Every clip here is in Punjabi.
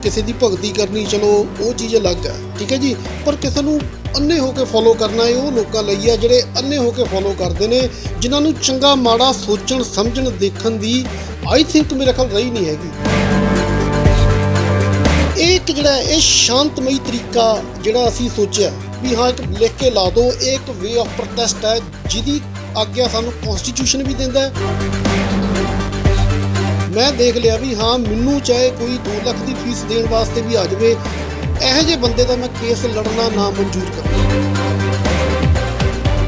ਕਿਸੇ ਦੀ ਭਗਤੀ ਕਰਨੀ ਚਲੋ ਉਹ ਚੀਜ਼ ਅਲੱਗ ਹੈ, ਠੀਕ ਹੈ ਜੀ। ਪਰ ਕਿਸੇ ਨੂੰ ਅੰਨੇ ਹੋ ਕੇ ਫੋਲੋ ਕਰਨਾ ਇਹ ਉਹ ਲੋਕਾਂ ਲਈ ਆ ਜਿਹੜੇ ਅੰਨੇ ਹੋ ਕੇ ਫੋਲੋ ਕਰਦੇ ਨੇ, ਜਿਨ੍ਹਾਂ ਨੂੰ ਚੰਗਾ ਮਾੜਾ ਸੋਚਣ ਸਮਝਣ ਦੇਖਣ ਦੀ ਆਈ ਥਿੰਕ ਮੇਰੇ ਖਿਆਲ ਰਹੀ ਨਹੀਂ ਹੈਗੀ। ਇਹ ਇੱਕ ਜਿਹੜਾ ਇਹ ਸ਼ਾਂਤਮਈ ਤਰੀਕਾ ਜਿਹੜਾ ਅਸੀਂ ਸੋਚਿਆ ਵੀ ਹਾਂ ਇੱਕ ਲਿਖ ਕੇ ਲਾ ਦਿਓ, ਇਹ ਇੱਕ ਵੇ ਆਫ ਪ੍ਰੋਟੈਸਟ ਹੈ ਜਿਹਦੀ ਆਗਿਆ ਸਾਨੂੰ ਕੌਨਸਟੀਟਿਊਸ਼ਨ ਵੀ ਦਿੰਦਾ ਹੈ। ਮੈਂ ਦੇਖ ਲਿਆ ਵੀ ਹਾਂ ਮੈਨੂੰ ਚਾਹੇ ਕੋਈ 2 ਲੱਖ ਦੀ ਫੀਸ ਦੇਣ ਵਾਸਤੇ ਵੀ ਆ ਜਾਵੇ, ਇਹੋ ਜਿਹੇ ਬੰਦੇ ਦਾ ਮੈਂ ਕੇਸ ਲੜਨਾ ਨਾ ਮਨਜ਼ੂਰ ਕਰਾਂ।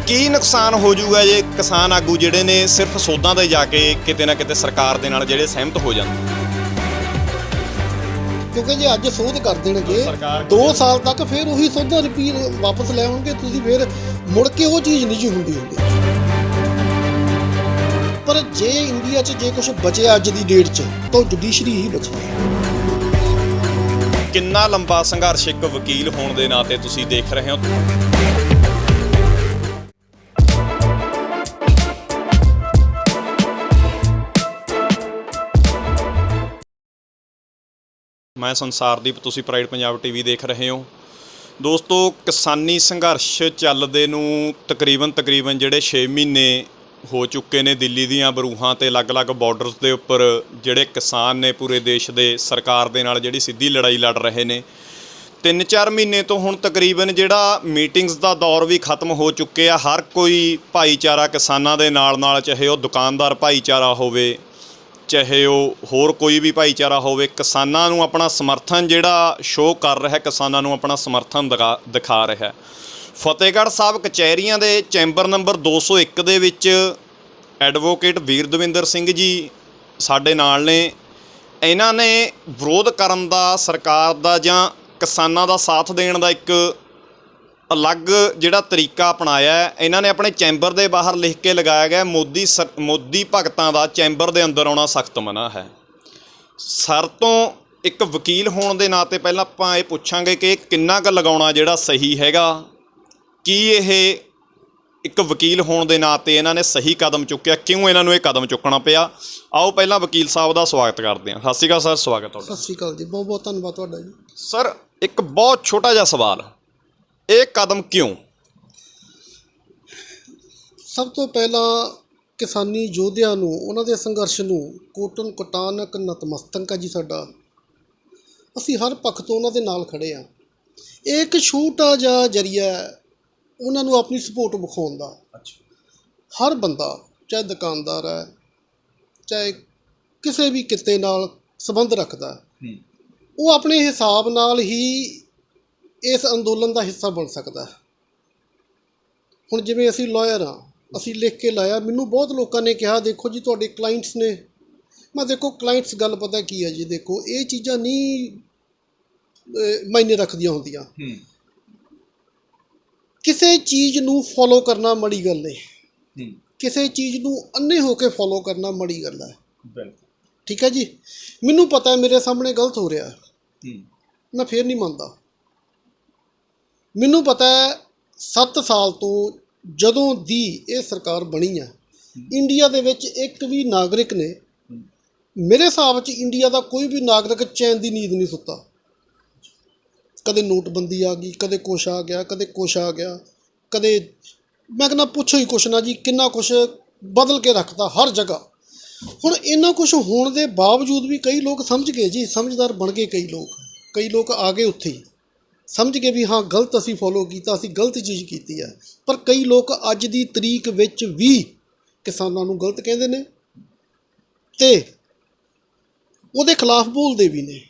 ਕੀ ਨੁਕਸਾਨ ਹੋ ਜਾਊਗਾ ਜੇ ਕਿਸਾਨ ਆਗੂ ਜਿਹੜੇ ਨੇ ਸਿਰਫ ਸੋਧਾਂ ਤੇ ਜਾ ਕੇ ਕਿਤੇ ਨਾ ਕਿਤੇ ਸਰਕਾਰ ਦੇ ਨਾਲ ਜਿਹੜੇ ਸਹਿਮਤ ਹੋ ਜਾਂਦੇ? ਕਿਉਂਕਿ ਜੇ ਅੱਜ ਸੋਧ ਕਰ ਦੇਣਗੇ 2 ਸਾਲ ਤੱਕ ਫਿਰ ਉਹੀ ਸੋਧਾਂ ਰਿਪੀਟ ਵਾਪਸ ਲੈ ਆਉਣਗੇ, ਤੁਸੀਂ ਫਿਰ ਮੁੜ ਕੇ ਉਹ ਚੀਜ਼ ਨਹੀਂ ਜੀ ਹੁੰਦੀ। ਪਰ ਜੇ ਇੰਡੀਆ 'ਚ ਜੇ ਕੁਝ ਬਚਿਆ ਅੱਜ ਦੀ ਡੇਟ 'ਚ ਤਾਂ ਜੁਡੀਸ਼ਰੀ ਹੀ ਬਚੀ। ਕਿੰਨਾ ਲੰਬਾ ਸੰਘਰਸ਼ ਇੱਕ ਵਕੀਲ ਹੋਣ ਦੇ ਨਾਤੇ ਤੁਸੀਂ ਦੇਖ ਰਹੇ ਹੋ? ਮੈਂ ਸੰਸਾਰਦੀਪ, ਤੁਸੀਂ ਪ੍ਰਾਈਡ ਪੰਜਾਬ ਟੀਵੀ ਦੇਖ ਰਹੇ ਹੋ। ਦੋਸਤੋ, ਕਿਸਾਨੀ ਸੰਘਰਸ਼ ਚੱਲਦੇ ਨੂੰ ਤਕਰੀਬਨ ਜਿਹੜੇ 6 ਮਹੀਨੇ ਹੋ ਚੁੱਕੇ ਨੇ। ਦਿੱਲੀ ਦੀਆਂ ਬਰੂਹਾਂ ਤੇ ਅਲੱਗ-ਅਲੱਗ ਬਾਰਡਰਸ ਦੇ ਉੱਪਰ ਜਿਹੜੇ ਕਿਸਾਨ ਨੇ ਪੂਰੇ ਦੇਸ਼ ਦੇ ਸਰਕਾਰ ਦੇ ਨਾਲ ਜਿਹੜੀ ਸਿੱਧੀ ਲੜਾਈ ਲੜ ਰਹੇ ਨੇ। 3-4 ਮਹੀਨੇ ਤੋਂ ਹੁਣ ਤਕਰੀਬਨ ਜਿਹੜਾ ਮੀਟਿੰਗਸ ਦਾ ਦੌਰ ਵੀ ਖਤਮ ਹੋ ਚੁੱਕੇ ਆ। ਹਰ ਕੋਈ ਭਾਈਚਾਰਾ ਕਿਸਾਨਾਂ ਦੇ ਨਾਲ, ਚਾਹੇ ਉਹ ਦੁਕਾਨਦਾਰ ਭਾਈਚਾਰਾ ਹੋਵੇ, ਚਾਹੇ ਉਹ ਹੋਰ ਕੋਈ ਵੀ ਭਾਈਚਾਰਾ ਹੋਵੇ, ਕਿਸਾਨਾਂ ਨੂੰ ਆਪਣਾ ਸਮਰਥਨ ਜਿਹੜਾ ਸ਼ੋਅ ਕਰ ਰਿਹਾ, ਕਿਸਾਨਾਂ ਨੂੰ ਆਪਣਾ ਸਮਰਥਨ ਦਿਖਾ ਰਿਹਾ। ਫਤਿਹਗੜ੍ਹ ਸਾਹਿਬ ਕਚਹਿਰੀਆਂ ਦੇ ਚੈਂਬਰ ਨੰਬਰ 201 ਦੇ ਵਿੱਚ ਐਡਵੋਕੇਟ ਵੀਰ ਦਵਿੰਦਰ ਸਿੰਘ ਜੀ ਸਾਡੇ ਨਾਲ ਨੇ। ਇਹਨਾਂ ਨੇ ਵਿਰੋਧ ਕਰਨ ਦਾ, ਸਰਕਾਰ ਦਾ ਜਾਂ ਕਿਸਾਨਾਂ ਦਾ ਸਾਥ ਦੇਣ ਦਾ ਇੱਕ ਅਲੱਗ ਜਿਹੜਾ ਤਰੀਕਾ ਅਪਣਾਇਆ ਹੈ। ਇਹਨਾਂ ਨੇ ਆਪਣੇ ਚੈਂਬਰ ਦੇ ਬਾਹਰ ਲਿਖ ਕੇ ਲਗਾਇਆ ਗਿਆ, ਮੋਦੀ ਭਗਤਾਂ ਦਾ ਚੈਂਬਰ ਦੇ ਅੰਦਰ ਆਉਣਾ ਸਖਤ ਮਨ੍ਹਾ ਹੈ। ਸਰ ਤੋਂ ਇੱਕ ਵਕੀਲ ਹੋਣ ਦੇ ਨਾਤੇ ਪਹਿਲਾਂ ਆਪਾਂ ਇਹ ਪੁੱਛਾਂਗੇ ਕਿ ਕਿੰਨਾ ਕੁ ਲਗਾਉਣਾ ਜਿਹੜਾ ਸਹੀ ਹੈਗਾ? ਕੀ ਇਹ ਇੱਕ ਵਕੀਲ ਹੋਣ ਦੇ ਨਾਤੇ ਇਹਨਾਂ ਨੇ ਸਹੀ ਕਦਮ ਚੁੱਕਿਆ? ਕਿਉਂ ਇਹਨਾਂ ਨੂੰ ਇਹ ਕਦਮ ਚੁੱਕਣਾ ਪਿਆ? ਆਓ ਪਹਿਲਾਂ ਵਕੀਲ ਸਾਹਿਬ ਦਾ ਸਵਾਗਤ ਕਰਦੇ ਹਾਂ। ਸਤਿ ਸ਼੍ਰੀ ਅਕਾਲ ਸਰ, ਸਵਾਗਤ ਤੁਹਾਡਾ। ਸਤਿ ਸ਼੍ਰੀ ਅਕਾਲ ਜੀ, ਬਹੁਤ ਬਹੁਤ ਧੰਨਵਾਦ ਤੁਹਾਡਾ ਜੀ। ਸਰ, ਇੱਕ ਬਹੁਤ ਛੋਟਾ ਜਿਹਾ ਸਵਾਲ, ਇਹ ਕਦਮ ਕਿਉਂ? ਸਭ ਤੋਂ ਪਹਿਲਾਂ ਕਿਸਾਨੀ ਯੋਧਿਆਂ ਨੂੰ, ਉਹਨਾਂ ਦੇ ਸੰਘਰਸ਼ ਨੂੰ ਕੋਟਨ ਕਟਾਨਕ ਨਤਮਸਤਕ ਹੈ ਜੀ ਸਾਡਾ। ਅਸੀਂ ਹਰ ਪੱਖ ਤੋਂ ਉਹਨਾਂ ਦੇ ਨਾਲ ਖੜ੍ਹੇ ਹਾਂ। ਇਹ ਇੱਕ ਛੋਟਾ ਜਿਹਾ ਜ਼ਰੀਆ ਉਹਨਾਂ ਨੂੰ ਆਪਣੀ ਸਪੋਰਟ ਵਿਖਾਉਣ ਦਾ। ਹਰ ਬੰਦਾ, ਚਾਹੇ ਦੁਕਾਨਦਾਰ ਹੈ, ਚਾਹੇ ਕਿਸੇ ਵੀ ਕਿੱਤੇ ਨਾਲ ਸੰਬੰਧ ਰੱਖਦਾ, ਉਹ ਆਪਣੇ ਹਿਸਾਬ ਨਾਲ ਹੀ ਇਸ ਅੰਦੋਲਨ ਦਾ ਹਿੱਸਾ ਬਣ ਸਕਦਾ। ਹੁਣ ਜਿਵੇਂ ਅਸੀਂ ਲਾਇਰ ਹਾਂ, ਅਸੀਂ ਲਿਖ ਕੇ ਲਾਇਆ। ਮੈਨੂੰ ਬਹੁਤ ਲੋਕਾਂ ਨੇ ਕਿਹਾ ਦੇਖੋ ਜੀ ਤੁਹਾਡੇ ਕਲਾਇੰਟਸ ਨੇ। ਮੈਂ ਦੇਖੋ ਕਲਾਇੰਟਸ ਗੱਲ ਪਤਾ ਕੀ ਹੈ ਜੀ, ਦੇਖੋ ਇਹ ਚੀਜ਼ਾਂ ਨਹੀਂ ਮਾਇਨੇ ਰੱਖਦੀਆਂ ਹੁੰਦੀਆਂ। ਕਿਸੇ ਚੀਜ਼ ਨੂੰ ਫੋਲੋ ਕਰਨਾ ਮਾੜੀ ਗੱਲ ਨਹੀਂ, ਕਿਸੇ ਚੀਜ਼ ਨੂੰ ਅੰਨੇ ਹੋ ਕੇ ਫੋਲੋ ਕਰਨਾ ਮਾੜੀ ਗੱਲ ਹੈ। ਠੀਕ ਹੈ ਜੀ, ਮੈਨੂੰ ਪਤਾ ਮੇਰੇ ਸਾਹਮਣੇ ਗਲਤ ਹੋ ਰਿਹਾ, ਮੈਂ ਫਿਰ ਨਹੀਂ ਮੰਨਦਾ। ਮੈਨੂੰ ਪਤਾ 7 ਸਾਲ ਤੋਂ ਜਦੋਂ ਦੀ ਇਹ ਸਰਕਾਰ ਬਣੀ ਹੈ, ਇੰਡੀਆ ਦੇ ਵਿੱਚ ਇੱਕ ਵੀ ਨਾਗਰਿਕ ਨੇ, ਮੇਰੇ ਹਿਸਾਬ 'ਚ ਇੰਡੀਆ ਦਾ ਕੋਈ ਵੀ ਨਾਗਰਿਕ ਚੈਨ ਦੀ ਨੀਂਦ ਨਹੀਂ ਸੁੱਤਾ। ਕਦੇ ਨੋਟਬੰਦੀ ਆ ਗਈ, ਕਦੇ ਕੁਛ ਆ ਗਿਆ, ਕਦੇ ਕੁਛ ਆ ਗਿਆ, ਕਦੇ ਮੈਂ ਕਹਿੰਦਾ ਪੁੱਛੋ ਹੀ ਕੁਛ ਨਾ ਜੀ, ਕਿੰਨਾ ਕੁਛ ਬਦਲ ਕੇ ਰੱਖਤਾ ਹਰ ਜਗ੍ਹਾ। ਹੁਣ ਇੰਨਾ ਕੁਛ ਹੋਣ ਦੇ ਬਾਵਜੂਦ ਵੀ ਕਈ ਲੋਕ ਸਮਝ ਗਏ ਜੀ, ਸਮਝਦਾਰ ਬਣ ਗਏ। ਕਈ ਲੋਕ ਆ ਗਏ ਉੱਥੇ ਹੀ, ਸਮਝ ਗਏ ਵੀ ਹਾਂ ਗਲਤ ਅਸੀਂ ਫੋਲੋ ਕੀਤਾ, ਅਸੀਂ ਗਲਤ ਚੀਜ਼ ਕੀਤੀ ਹੈ। ਪਰ ਕਈ ਲੋਕ ਅੱਜ ਦੀ ਤਰੀਕ ਵਿੱਚ ਵੀ ਕਿਸਾਨਾਂ ਨੂੰ ਗਲਤ ਕਹਿੰਦੇ ਨੇ ਅਤੇ ਉਹਦੇ ਖਿਲਾਫ ਬੋਲਦੇ ਵੀ ਨੇ।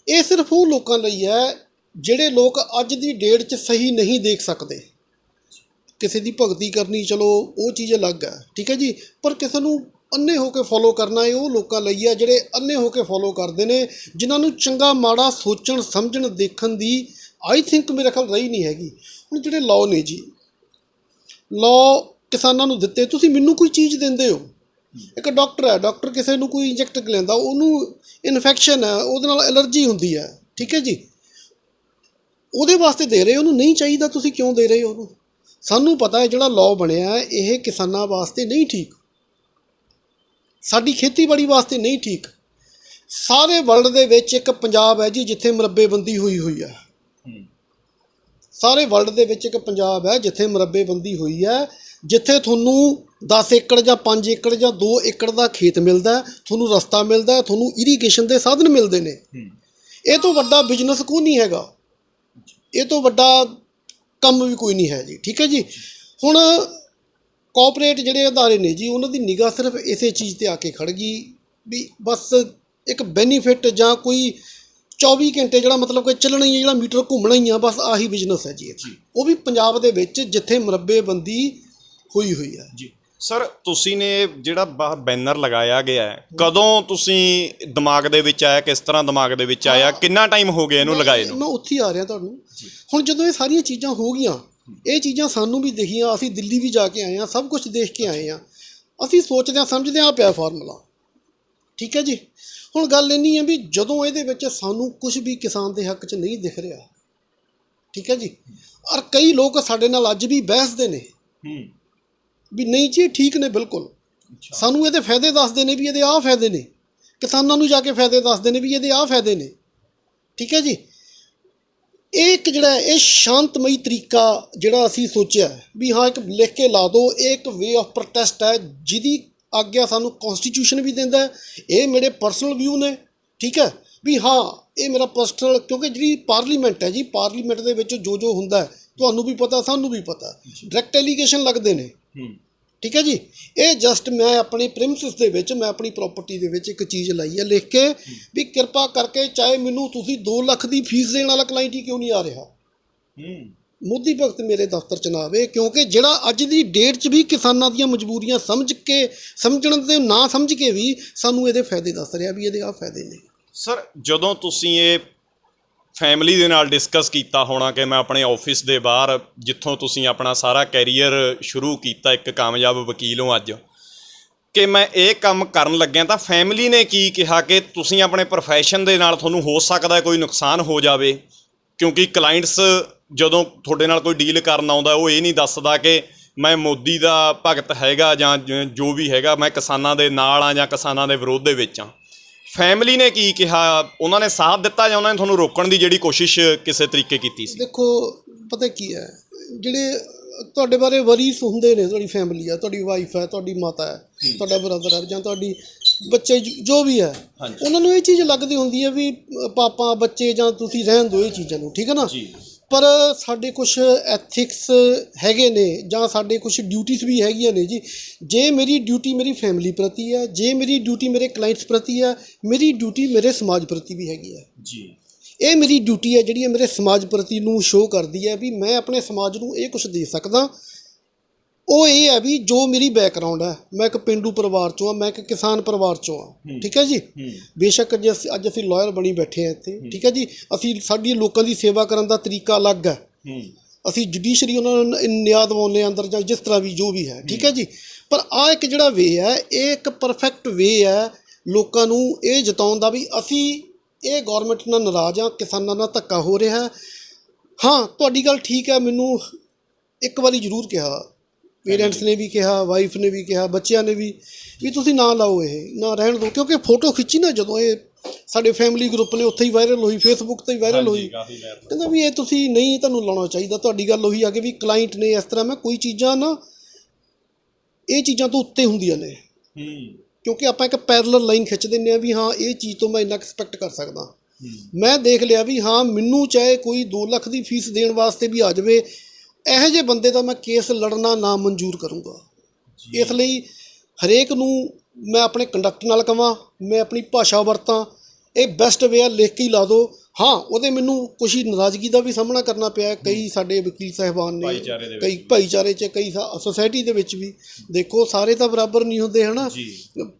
ਇਹ ਸਿਰਫ ਉਹ ਲੋਕਾਂ ਲਈ ਹੈ ਜਿਹੜੇ ਲੋਕ ਅੱਜ ਦੀ ਡੇਟ 'ਚ ਸਹੀ ਨਹੀਂ ਦੇਖ ਸਕਦੇ। ਕਿਸੇ ਦੀ ਭਗਤੀ ਕਰਨੀ ਚਲੋ ਉਹ ਚੀਜ਼ ਅਲੱਗ ਹੈ, ਠੀਕ ਹੈ ਜੀ। ਪਰ ਕਿਸੇ ਨੂੰ ਅੰਨੇ ਹੋ ਕੇ ਫੋਲੋ ਕਰਨਾ ਇਹ ਉਹ ਲੋਕਾਂ ਲਈ ਹੈ ਜਿਹੜੇ ਅੰਨੇ ਹੋ ਕੇ ਫੋਲੋ ਕਰਦੇ ਨੇ, ਜਿਨ੍ਹਾਂ ਨੂੰ ਚੰਗਾ ਮਾੜਾ ਸੋਚਣ ਸਮਝਣ ਦੇਖਣ ਦੀ ਆਈ ਥਿੰਕ ਮੇਰੇ ਖਿਆਲ ਰਹੀ ਨਹੀਂ ਹੈਗੀ। ਹੁਣ ਜਿਹੜੇ ਲਾਅ ਨੇ ਜੀ, ਲਾਅ ਕਿਸਾਨਾਂ ਨੂੰ ਦਿੱਤੇ। ਤੁਸੀਂ ਮੈਨੂੰ ਕੋਈ ਚੀਜ਼ ਦਿੰਦੇ ਹੋ, ਇੱਕ ਡਾਕਟਰ ਹੈ, ਡਾਕਟਰ ਕਿਸੇ ਨੂੰ ਕੋਈ ਇੰਜੈਕਟ ਲੈਂਦਾ, ਉਹਨੂੰ ਇਨਫੈਕਸ਼ਨ ਹੈ, ਉਹਦੇ ਨਾਲ ਐਲਰਜੀ ਹੁੰਦੀ ਹੈ, ਠੀਕ ਹੈ ਜੀ, ਉਹਦੇ ਵਾਸਤੇ ਦੇ ਰਹੇ, ਉਹਨੂੰ ਨਹੀਂ ਚਾਹੀਦਾ, ਤੁਸੀਂ ਕਿਉਂ ਦੇ ਰਹੇ ਹੋ ਉਹਨੂੰ? ਸਾਨੂੰ ਪਤਾ ਹੈ ਜਿਹੜਾ ਲਾਅ ਬਣਿਆ ਇਹ ਕਿਸਾਨਾਂ ਵਾਸਤੇ ਨਹੀਂ ਠੀਕ, ਸਾਡੀ ਖੇਤੀਬਾੜੀ ਵਾਸਤੇ ਨਹੀਂ ਠੀਕ। ਸਾਰੇ ਵਰਲਡ ਦੇ ਵਿੱਚ ਇੱਕ ਪੰਜਾਬ ਹੈ ਜੀ ਜਿੱਥੇ ਮੁਰੱਬੇਬੰਦੀ ਹੋਈ ਹੈ। ਸਾਰੇ ਵਰਲਡ ਦੇ ਵਿੱਚ ਇੱਕ ਪੰਜਾਬ ਹੈ ਜਿੱਥੇ ਮੁਰੱਬੇਬੰਦੀ ਹੋਈ ਹੈ, ਜਿੱਥੇ ਤੁਹਾਨੂੰ 10 ਏਕੜ ਜਾਂ 5 ਏਕੜ ਜਾਂ 2 ਏਕੜ ਦਾ ਖੇਤ ਮਿਲਦਾ, ਤੁਹਾਨੂੰ ਰਸਤਾ ਮਿਲਦਾ, ਤੁਹਾਨੂੰ ਇਰੀਗੇਸ਼ਨ ਦੇ ਸਾਧਨ ਮਿਲਦੇ ਨੇ। ਇਹ ਤੋਂ ਵੱਡਾ ਬਿਜ਼ਨਸ ਕੋਈ ਨਹੀਂ ਹੈਗਾ, ਇਹ ਤੋਂ ਵੱਡਾ ਕੰਮ ਵੀ ਕੋਈ ਨਹੀਂ ਹੈ ਜੀ। ਠੀਕ ਹੈ ਜੀ। ਹੁਣ ਕੋਆਪਰੇਟ ਜਿਹੜੇ ਅਦਾਰੇ ਨੇ ਜੀ, ਉਹਨਾਂ ਦੀ ਨਿਗਾਹ ਸਿਰਫ ਇਸੇ ਚੀਜ਼ 'ਤੇ ਆ ਕੇ ਖੜ੍ਹ ਗਈ ਵੀ ਬਸ ਇੱਕ ਬੈਨੀਫਿਟ ਜਾਂ ਕੋਈ 24 ਘੰਟੇ ਜਿਹੜਾ ਮਤਲਬ ਕਿ ਚੱਲਣਾ ਹੀ ਹੈ, ਜਿਹੜਾ ਮੀਟਰ ਘੁੰਮਣਾ ਹੀ ਆ, ਬਸ ਆਹੀ ਬਿਜ਼ਨਸ ਹੈ ਜੀ। ਉਹ ਵੀ ਪੰਜਾਬ ਦੇ ਵਿੱਚ ਜਿੱਥੇ ਮੁਰੱਬੇਬੰਦੀ ਹੋਈ ਹੈ ਜੀ। ਸਰ, ਤੁਸੀਂ ਨੇ ਜਿਹੜਾ ਬਾਹਰ ਬੈਨਰ ਲਗਾਇਆ ਗਿਆ ਹੈ, ਕਦੋਂ ਤੁਸੀਂ ਦਿਮਾਗ ਦੇ ਵਿੱਚ ਆਇਆ, ਕਿਸ ਤਰ੍ਹਾਂ ਦਿਮਾਗ ਦੇ ਵਿੱਚ ਆਇਆ, ਕਿੰਨਾ ਟਾਈਮ ਹੋ ਗਿਆ ਇਹਨੂੰ ਲਗਾਏ ਨੂੰ? ਮੈਂ ਉੱਥੇ ਆ ਰਿਹਾ ਤੁਹਾਨੂੰ। ਹੁਣ ਜਦੋਂ ਇਹ ਸਾਰੀਆਂ ਚੀਜ਼ਾਂ ਹੋ ਗਈਆਂ, ਇਹ ਚੀਜ਼ਾਂ ਸਾਨੂੰ ਵੀ ਦਿਖੀਆਂ, ਅਸੀਂ ਦਿੱਲੀ ਵੀ ਜਾ ਕੇ ਆਏ ਹਾਂ, ਸਭ ਕੁਝ ਦੇਖ ਕੇ ਆਏ ਹਾਂ, ਅਸੀਂ ਸੋਚਦੇ ਹਾਂ ਸਮਝਦੇ ਹਾਂ ਪਿਆ ਫਾਰਮੂਲਾ। ਠੀਕ ਹੈ ਜੀ। ਹੁਣ ਗੱਲ ਇੰਨੀ ਹੈ ਵੀ ਜਦੋਂ ਇਹਦੇ ਵਿੱਚ ਸਾਨੂੰ ਕੁਝ ਵੀ ਕਿਸਾਨ ਦੇ ਹੱਕ 'ਚ ਨਹੀਂ ਦਿਖ ਰਿਹਾ, ਠੀਕ ਹੈ ਜੀ, ਔਰ ਕਈ ਲੋਕ ਸਾਡੇ ਨਾਲ ਅੱਜ ਵੀ ਬਹਿਸਦੇ ਨੇ ਵੀ ਨਹੀਂ ਜੀ ਠੀਕ ਨੇ ਬਿਲਕੁਲ, ਸਾਨੂੰ ਇਹਦੇ ਫਾਇਦੇ ਦੱਸਦੇ ਨੇ ਵੀ ਇਹਦੇ ਆਹ ਫਾਇਦੇ ਨੇ, ਕਿਸਾਨਾਂ ਨੂੰ ਜਾ ਕੇ ਫਾਇਦੇ ਦੱਸਦੇ ਨੇ ਵੀ ਇਹਦੇ ਆਹ ਫਾਇਦੇ ਨੇ। ਠੀਕ ਹੈ ਜੀ। ਇਹ ਇੱਕ ਜਿਹੜਾ ਇਹ ਸ਼ਾਂਤਮਈ ਤਰੀਕਾ ਜਿਹੜਾ ਅਸੀਂ ਸੋਚਿਆ ਵੀ ਹਾਂ ਇੱਕ ਲਿਖ ਕੇ ਲਾ ਦਿਓ, ਇਹ ਇੱਕ ਵੇ ਆਫ ਪ੍ਰੋਟੈਸਟ ਹੈ ਜਿਹਦੀ ਆਗਿਆ ਸਾਨੂੰ ਕੌਨਸਟੀਟਿਊਸ਼ਨ ਵੀ ਦਿੰਦਾ ਹੈ। ਇਹ ਮੇਰੇ ਪਰਸਨਲ ਵਿਊ ਨੇ। ਠੀਕ ਹੈ ਵੀ ਹਾਂ ਇਹ ਮੇਰਾ ਪਰਸਨਲ, ਕਿਉਂਕਿ ਜਿਹੜੀ ਪਾਰਲੀਮੈਂਟ ਹੈ ਜੀ, ਪਾਰਲੀਮੈਂਟ ਦੇ ਵਿੱਚ ਜੋ ਹੁੰਦਾ ਹੈ ਤੁਹਾਨੂੰ ਵੀ ਪਤਾ, ਸਾਨੂੰ ਵੀ ਪਤਾ, ਡਾਇਰੈਕਟ ਐਲੀਗੇਸ਼ਨ ਲੱਗਦੇ ਨੇ। ਠੀਕ ਹੈ ਜੀ। ਇਹ ਜਸਟ ਮੈਂ ਆਪਣੇ ਪ੍ਰੀਮਿਸਿਸ ਦੇ ਵਿੱਚ, ਮੈਂ ਆਪਣੀ ਪ੍ਰਾਪਰਟੀ ਦੇ ਵਿੱਚ ਇੱਕ ਚੀਜ਼ ਲਾਈ ਹੈ ਲਿਖ ਕੇ ਵੀ ਕਿਰਪਾ ਕਰਕੇ ਚਾਹੇ ਮੈਨੂੰ ਤੁਸੀਂ 2 ਲੱਖ ਦੀ ਫੀਸ ਦੇਣ ਵਾਲਾ ਕਲਾਇੰਟ ਹੀ ਕਿਉਂ ਨਹੀਂ ਆ ਰਿਹਾ, ਮੋਦੀ ਭਗਤ ਮੇਰੇ ਦਫ਼ਤਰ 'ਚ ਨਾ ਆਵੇ, ਕਿਉਂਕਿ ਜਿਹੜਾ ਅੱਜ ਦੀ ਡੇਟ 'ਚ ਵੀ ਕਿਸਾਨਾਂ ਦੀਆਂ ਮਜਬੂਰੀਆਂ ਸਮਝਣ ਦੇ ਨਾ ਸਮਝ ਕੇ ਵੀ ਸਾਨੂੰ ਇਹਦੇ ਫਾਇਦੇ ਦੱਸ ਰਿਹਾ ਵੀ ਇਹਦੇ ਆਹ ਫਾਇਦੇ ਨੇ। ਸਰ, ਜਦੋਂ ਤੁਸੀਂ ਇਹ ਫੈਮਿਲੀ ਦੇ ਨਾਲ ਡਿਸਕਸ ਕੀਤਾ ਹੋਣਾ ਕਿ ਮੈਂ ਆਪਣੇ ਆਫਿਸ ਦੇ ਬਾਹਰ, ਜਿੱਥੋਂ ਤੁਸੀਂ ਆਪਣਾ ਸਾਰਾ ਕੈਰੀਅਰ ਸ਼ੁਰੂ ਕੀਤਾ, ਇੱਕ ਕਾਮਯਾਬ ਵਕੀਲ ਹੋ ਅੱਜ, ਕਿ ਮੈਂ ਇਹ ਕੰਮ ਕਰਨ ਲੱਗਿਆ, ਤਾਂ ਫੈਮਿਲੀ ਨੇ ਕੀ ਕਿਹਾ ਕਿ ਤੁਸੀਂ ਆਪਣੇ ਪ੍ਰੋਫੈਸ਼ਨ ਦੇ ਨਾਲ ਤੁਹਾਨੂੰ ਹੋ ਸਕਦਾ ਕੋਈ ਨੁਕਸਾਨ ਹੋ ਜਾਵੇ? ਕਿਉਂਕਿ ਕਲਾਇੰਟਸ ਜਦੋਂ ਤੁਹਾਡੇ ਨਾਲ ਕੋਈ ਡੀਲ ਕਰਨ ਆਉਂਦਾ, ਉਹ ਇਹ ਨਹੀਂ ਦੱਸਦਾ ਕਿ ਮੈਂ ਮੋਦੀ ਦਾ ਭਗਤ ਹੈਗਾ ਜਾਂ ਜੋ ਵੀ ਹੈਗਾ, ਮੈਂ ਕਿਸਾਨਾਂ ਦੇ ਨਾਲ ਆ ਜਾਂ ਕਿਸਾਨਾਂ ਦੇ ਵਿਰੋਧ ਦੇ ਵਿੱਚ ਆ। ਫੈਮਿਲੀ ਨੇ ਕੀ ਕਿਹਾ? ਉਹਨਾਂ ਨੇ ਸਾਥ ਦਿੱਤਾ ਜਾਂ ਉਹਨਾਂ ਨੇ ਤੁਹਾਨੂੰ ਰੋਕਣ ਦੀ ਜਿਹੜੀ ਕੋਸ਼ਿਸ਼ ਕਿਸੇ ਤਰੀਕੇ ਕੀਤੀ ਸੀ? ਦੇਖੋ ਪਤਾ ਕੀ ਹੈ, ਜਿਹੜੇ ਤੁਹਾਡੇ ਬਾਰੇ ਵਰੀਸ ਹੁੰਦੇ ਨੇ, ਤੁਹਾਡੀ ਫੈਮਿਲੀ ਹੈ, ਤੁਹਾਡੀ ਵਾਈਫ ਹੈ, ਤੁਹਾਡੀ ਮਾਤਾ ਹੈ, ਤੁਹਾਡਾ ਬ੍ਰਦਰ ਹੈ ਜਾਂ ਤੁਹਾਡੀ ਬੱਚੇ ਜੋ ਵੀ ਹੈ, ਉਹਨਾਂ ਨੂੰ ਇਹ ਚੀਜ਼ ਲੱਗਦੀ ਹੁੰਦੀ ਹੈ ਵੀ ਪਾਪਾ ਬੱਚੇ ਜਾਂ ਤੁਸੀਂ ਰਹਿਣ ਦਿਓ ਇਹ ਚੀਜ਼ਾਂ ਨੂੰ। ਠੀਕ ਹੈ ਨਾ। ਪਰ ਸਾਡੇ ਕੁਛ ਐਥਿਕਸ ਹੈਗੇ ਨੇ ਜਾਂ ਸਾਡੇ ਕੁਛ ਡਿਊਟੀਜ਼ ਵੀ ਹੈਗੀਆਂ ਨੇ ਜੀ। ਜੇ ਮੇਰੀ ਡਿਊਟੀ ਮੇਰੀ ਫੈਮਿਲੀ ਪ੍ਰਤੀ ਹੈ, ਜੇ ਮੇਰੀ ਡਿਊਟੀ ਮੇਰੇ ਕਲਾਇੰਟਸ ਪ੍ਰਤੀ ਹੈ, ਮੇਰੀ ਡਿਊਟੀ ਮੇਰੇ ਸਮਾਜ ਪ੍ਰਤੀ ਵੀ ਹੈਗੀ ਹੈ ਜੀ। ਇਹ ਮੇਰੀ ਡਿਊਟੀ ਹੈ ਜਿਹੜੀ ਮੇਰੇ ਸਮਾਜ ਪ੍ਰਤੀ ਨੂੰ ਸ਼ੋਅ ਕਰਦੀ ਹੈ ਵੀ ਮੈਂ ਆਪਣੇ ਸਮਾਜ ਨੂੰ ਇਹ ਕੁਛ ਦੇ ਸਕਦਾ। ਉਹ ਇਹ ਹੈ ਵੀ ਜੋ ਮੇਰੀ ਬੈਕਗਰਾਉਂਡ ਹੈ, ਮੈਂ ਇੱਕ ਪੇਂਡੂ ਪਰਿਵਾਰ 'ਚੋਂ ਹਾਂ, ਮੈਂ ਇੱਕ ਕਿਸਾਨ ਪਰਿਵਾਰ 'ਚੋਂ ਹਾਂ। ਠੀਕ ਹੈ ਜੀ। ਬੇਸ਼ੱਕ ਜੇ ਅੱਜ ਅਸੀਂ ਲਾਇਰ ਬਣੀ ਬੈਠੇ ਹਾਂ ਇੱਥੇ, ਠੀਕ ਹੈ ਜੀ, ਸਾਡੀ ਲੋਕਾਂ ਦੀ ਸੇਵਾ ਕਰਨ ਦਾ ਤਰੀਕਾ ਅਲੱਗ ਹੈ। ਅਸੀਂ ਜੁਡੀਸ਼ਰੀ ਉਹਨਾਂ ਨੂੰ ਨਿਆਂ ਦਿਵਾਉਂਦੇ ਹਾਂ ਅੰਦਰ ਜਾਂ ਜਿਸ ਤਰ੍ਹਾਂ ਵੀ ਜੋ ਵੀ ਹੈ। ਠੀਕ ਹੈ ਜੀ। ਪਰ ਆਹ ਇੱਕ ਜਿਹੜਾ ਵੇ ਹੈ, ਇਹ ਇੱਕ ਪਰਫੈਕਟ ਵੇ ਹੈ ਲੋਕਾਂ ਨੂੰ ਇਹ ਜਤਾਉਣ ਦਾ ਵੀ ਅਸੀਂ ਇਹ ਗੌਰਮੈਂਟ ਨਾਲ ਨਾਰਾਜ਼ ਹਾਂ, ਕਿਸਾਨਾਂ ਨਾਲ ਧੱਕਾ ਹੋ ਰਿਹਾ। ਹਾਂ ਤੁਹਾਡੀ ਗੱਲ ਠੀਕ ਹੈ। ਮੈਨੂੰ ਇੱਕ ਵਾਰੀ ਜ਼ਰੂਰ ਕਿਹਾ, ਪੇਰੈਂਟਸ ਨੇ ਵੀ ਕਿਹਾ, ਵਾਈਫ ਨੇ ਵੀ ਕਿਹਾ, ਬੱਚਿਆਂ ਨੇ ਵੀ ਤੁਸੀਂ ਨਾ ਲਾਓ, ਇਹ ਨਾ ਰਹਿਣ ਦਿਓ। ਕਿਉਂਕਿ ਫੋਟੋ ਖਿੱਚੀ ਨਾ ਜਦੋਂ ਇਹ ਸਾਡੇ ਫੈਮਿਲੀ ਗਰੁੱਪ ਨੇ ਉੱਥੇ ਹੀ ਵਾਇਰਲ ਹੋਈ, ਫੇਸਬੁੱਕ 'ਤੇ ਹੀ ਵਾਇਰਲ ਹੋਈ, ਕਹਿੰਦਾ ਵੀ ਇਹ ਤੁਸੀਂ ਨਹੀਂ, ਤੁਹਾਨੂੰ ਲਾਉਣਾ ਚਾਹੀਦਾ। ਤੁਹਾਡੀ ਗੱਲ ਉਹੀ ਆ ਕਿ ਵੀ ਕਲਾਇੰਟ ਨੇ ਇਸ ਤਰ੍ਹਾਂ, ਮੈਂ ਕੋਈ ਚੀਜ਼ਾਂ ਨਾ ਇਹ ਚੀਜ਼ਾਂ ਤੋਂ ਉੱਤੇ ਹੁੰਦੀਆਂ ਨੇ, ਕਿਉਂਕਿ ਆਪਾਂ ਇੱਕ ਪੈਰਲਲ ਲਾਈਨ ਖਿੱਚ ਦਿੰਦੇ ਹਾਂ ਵੀ ਹਾਂ ਇਹ ਚੀਜ਼ ਤੋਂ ਮੈਂ ਇੰਨਾ ਐਕਸਪੈਕਟ ਕਰ ਸਕਦਾ। ਮੈਂ ਦੇਖ ਲਿਆ ਵੀ ਹਾਂ ਮੈਨੂੰ ਚਾਹੇ ਕੋਈ 2 ਲੱਖ ਦੀ ਫੀਸ ਦੇਣ ਵਾਸਤੇ ਵੀ ਆ ਜਾਵੇ, ਇਹੋ ਜਿਹੇ ਬੰਦੇ ਦਾ ਮੈਂ ਕੇਸ ਲੜਨਾ ਨਾ ਮਨਜ਼ੂਰ ਕਰੂੰਗਾ। ਇਸ ਲਈ ਹਰੇਕ ਨੂੰ ਮੈਂ ਆਪਣੇ ਕੰਡਕਟ ਨਾਲ ਕਹਾਂ, ਮੈਂ ਆਪਣੀ ਭਾਸ਼ਾ ਵਰਤਾਂ, ਇਹ ਬੈਸਟ ਵੇ ਆ, ਲਿਖ ਕੇ ਹੀ ਲਾ ਦਿਓ। ਹਾਂ ਉਹਦੇ ਮੈਨੂੰ ਕੁਛ ਨਾਰਾਜ਼ਗੀ ਦਾ ਵੀ ਸਾਹਮਣਾ ਕਰਨਾ ਪਿਆ। ਕਈ ਸਾਡੇ ਵਕੀਲ ਸਾਹਿਬਾਨ ਨੇ, ਕਈ ਭਾਈਚਾਰੇ 'ਚ, ਕਈ ਸੋਸਾਇਟੀ ਦੇ ਵਿੱਚ ਵੀ। ਦੇਖੋ ਸਾਰੇ ਤਾਂ ਬਰਾਬਰ ਨਹੀਂ ਹੁੰਦੇ ਹੈ ਨਾ।